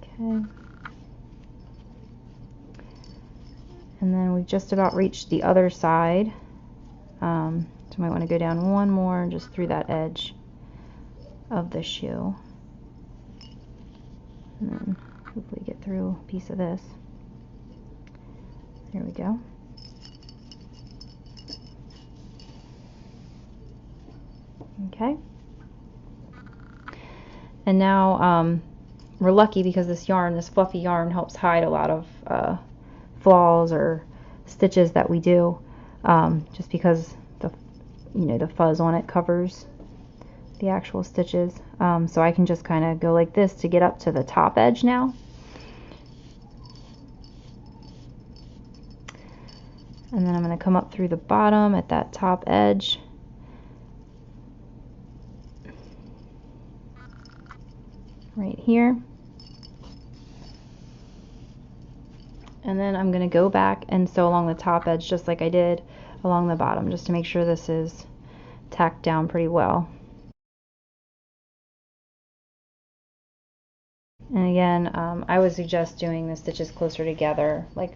Okay. And then we just about reached the other side. So you might want to go down one more just through that edge of the shoe. And then hopefully get through a piece of this. There we go. Okay. And now we're lucky because this yarn, this fluffy yarn, helps hide a lot of flaws or stitches that we do, just because the fuzz on it covers the actual stitches. So I can just kind of go like this to get up to the top edge now. And then I'm going to come up through the bottom at that top edge. Right here. And then I'm going to go back and sew along the top edge just like I did along the bottom, just to make sure this is tacked down pretty well. And again, I would suggest doing the stitches closer together, like,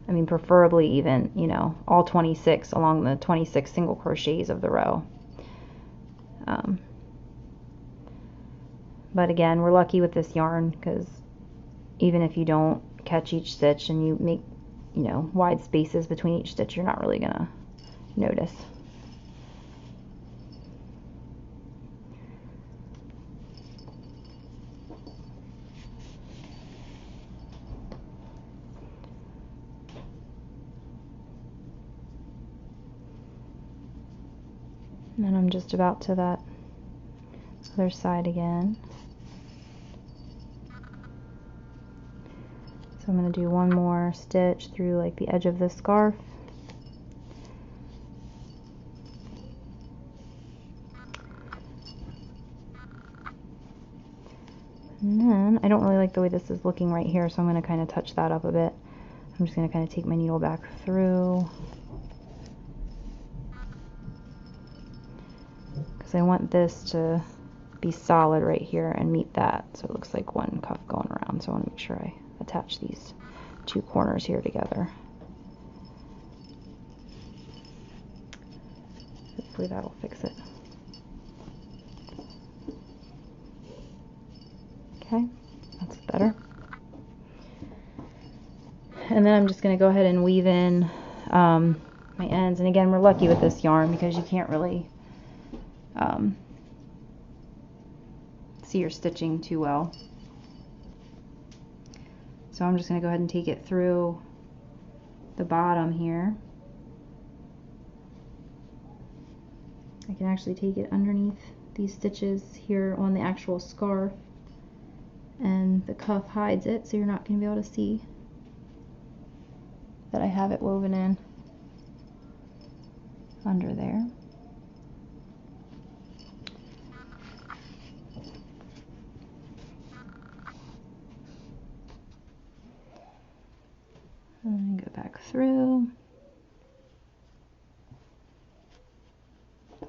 I mean, preferably even, you know, all 26 along the 26 single crochets of the row. But again, we're lucky with this yarn, because even if you don't catch each stitch and you make, you know, wide spaces between each stitch, you're not really gonna notice. And then I'm just about to that other side again. So I'm going to do one more stitch through like the edge of the scarf. And then I don't really like the way this is looking right here, so I'm going to kind of touch that up a bit. I'm just going to kind of take my needle back through, because I want this to be solid right here and meet that, so it looks like one cuff going around. So I want to make sure I attach these two corners here together. Hopefully that'll fix it. Okay, that's better. And then I'm just going to go ahead and weave in my ends. And again, we're lucky with this yarn because you can't really see your stitching too well. So I'm just going to go ahead and take it through the bottom here. I can actually take it underneath these stitches here on the actual scarf, and the cuff hides it, so you're not going to be able to see that I have it woven in under there. And then go back through,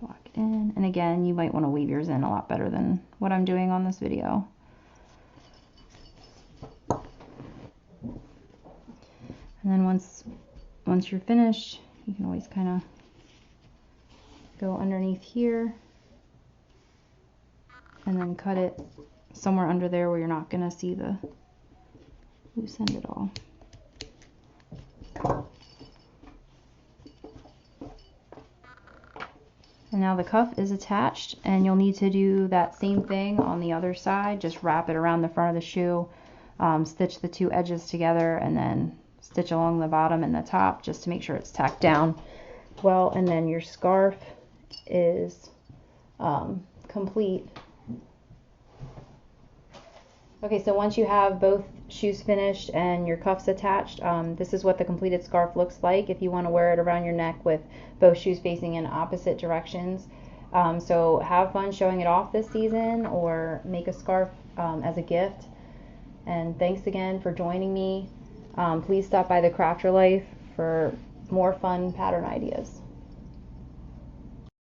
lock it in, and again, you might want to weave yours in a lot better than what I'm doing on this video. And then once you're finished, you can always kind of go underneath here and then cut it somewhere under there where you're not going to see the loose end at all. And now the cuff is attached, and you'll need to do that same thing on the other side. Just wrap it around the front of the shoe, stitch the two edges together, and then stitch along the bottom and the top just to make sure it's tacked down well. And then your scarf is complete. Okay, so once you have both shoes finished and your cuffs attached, this is what the completed scarf looks like if you want to wear it around your neck with both shoes facing in opposite directions. So have fun showing it off this season, or make a scarf as a gift. And thanks again for joining me. Please stop by TheCrafterLife for more fun pattern ideas.